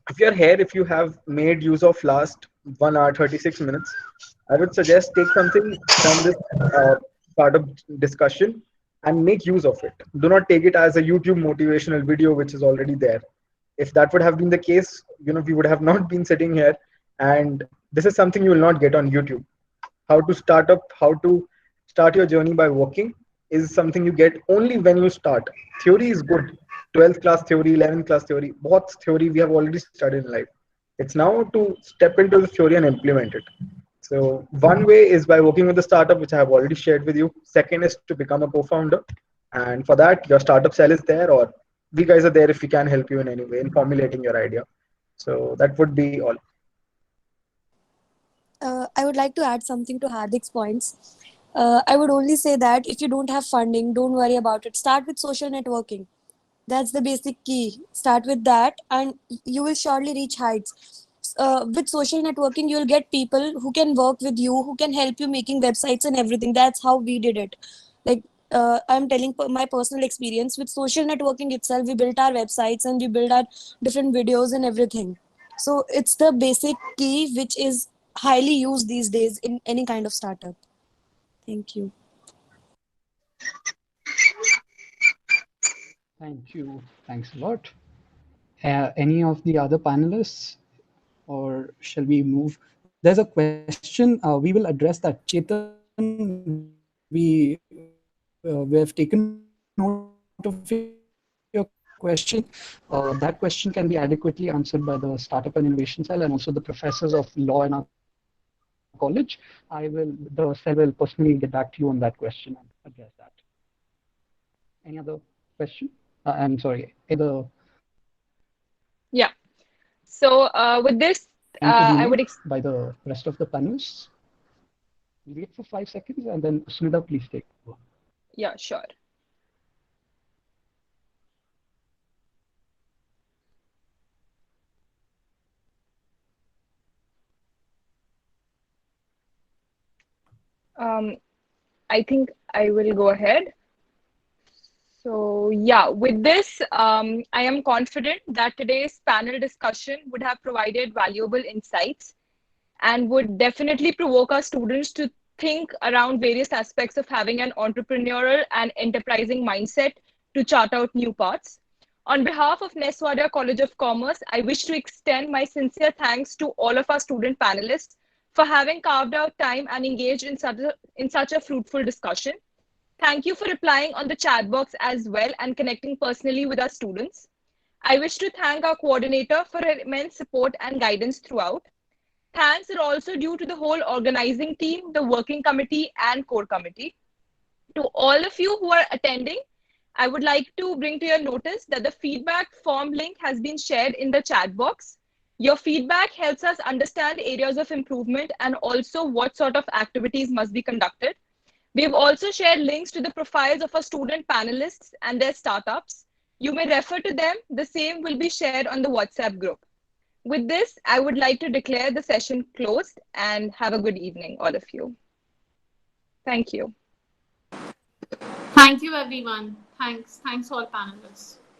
If you're here, if you have made use of last 1 hour 36 minutes, I would suggest take something from this startup discussion and make use of it. Do not take it as a YouTube motivational video which is already there. If that would have been the case, we would have not been sitting here. And this is something you will not get on YouTube. How to start up, how to start your journey by working is something you get only when you start. Theory is good. 12th class theory, 11th class theory, both theory we have already studied in life. It's now to step into the theory and implement it. So one way is by working with the startup, which I have already shared with you. Second is to become a co-founder. And for that, your startup cell is there, or we guys are there if we can help you in any way in formulating your idea. So that would be all. I would like to add something to Hardik's points. I would only say that if you don't have funding, don't worry about it. Start with social networking. That's the basic key. Start with that, and you will surely reach heights. With social networking, you'll get people who can work with you, who can help you making websites and everything. That's how we did it. Like I'm telling my personal experience with social networking itself. We built our websites and we built our different videos and everything. So it's the basic key which is highly used these days in any kind of startup. Thank you. Thank you. Thanks a lot. Any of the other panelists, or shall we move? There's a question. We will address that. Chetan, we have taken note of your question. That question can be adequately answered by the Startup and Innovation Cell and also the professors of law in our college. The cell will personally get back to you on that question and address that. Any other question? I'm sorry. Any other Yeah. So with this, point to be I would. made by the rest of the panelists? We'll wait for 5 seconds and then Smita, please take over. Yeah, sure. I think I will go ahead. So yeah, with this, I am confident that today's panel discussion would have provided valuable insights and would definitely provoke our students to think around various aspects of having an entrepreneurial and enterprising mindset to chart out new paths. On behalf of Neswadia College of Commerce, I wish to extend my sincere thanks to all of our student panelists for having carved out time and engaged in such a fruitful discussion. Thank you for replying on the chat box as well and connecting personally with our students. I wish to thank our coordinator for her immense support and guidance throughout. Thanks are also due to the whole organizing team, the working committee and core committee. To all of you who are attending, I would like to bring to your notice that the feedback form link has been shared in the chat box. Your feedback helps us understand areas of improvement and also what sort of activities must be conducted. We've also shared links to the profiles of our student panelists and their startups. You may refer to them. The same will be shared on the WhatsApp group. With this, I would like to declare the session closed and have a good evening, all of you. Thank you. Thank you, everyone. Thanks all panelists.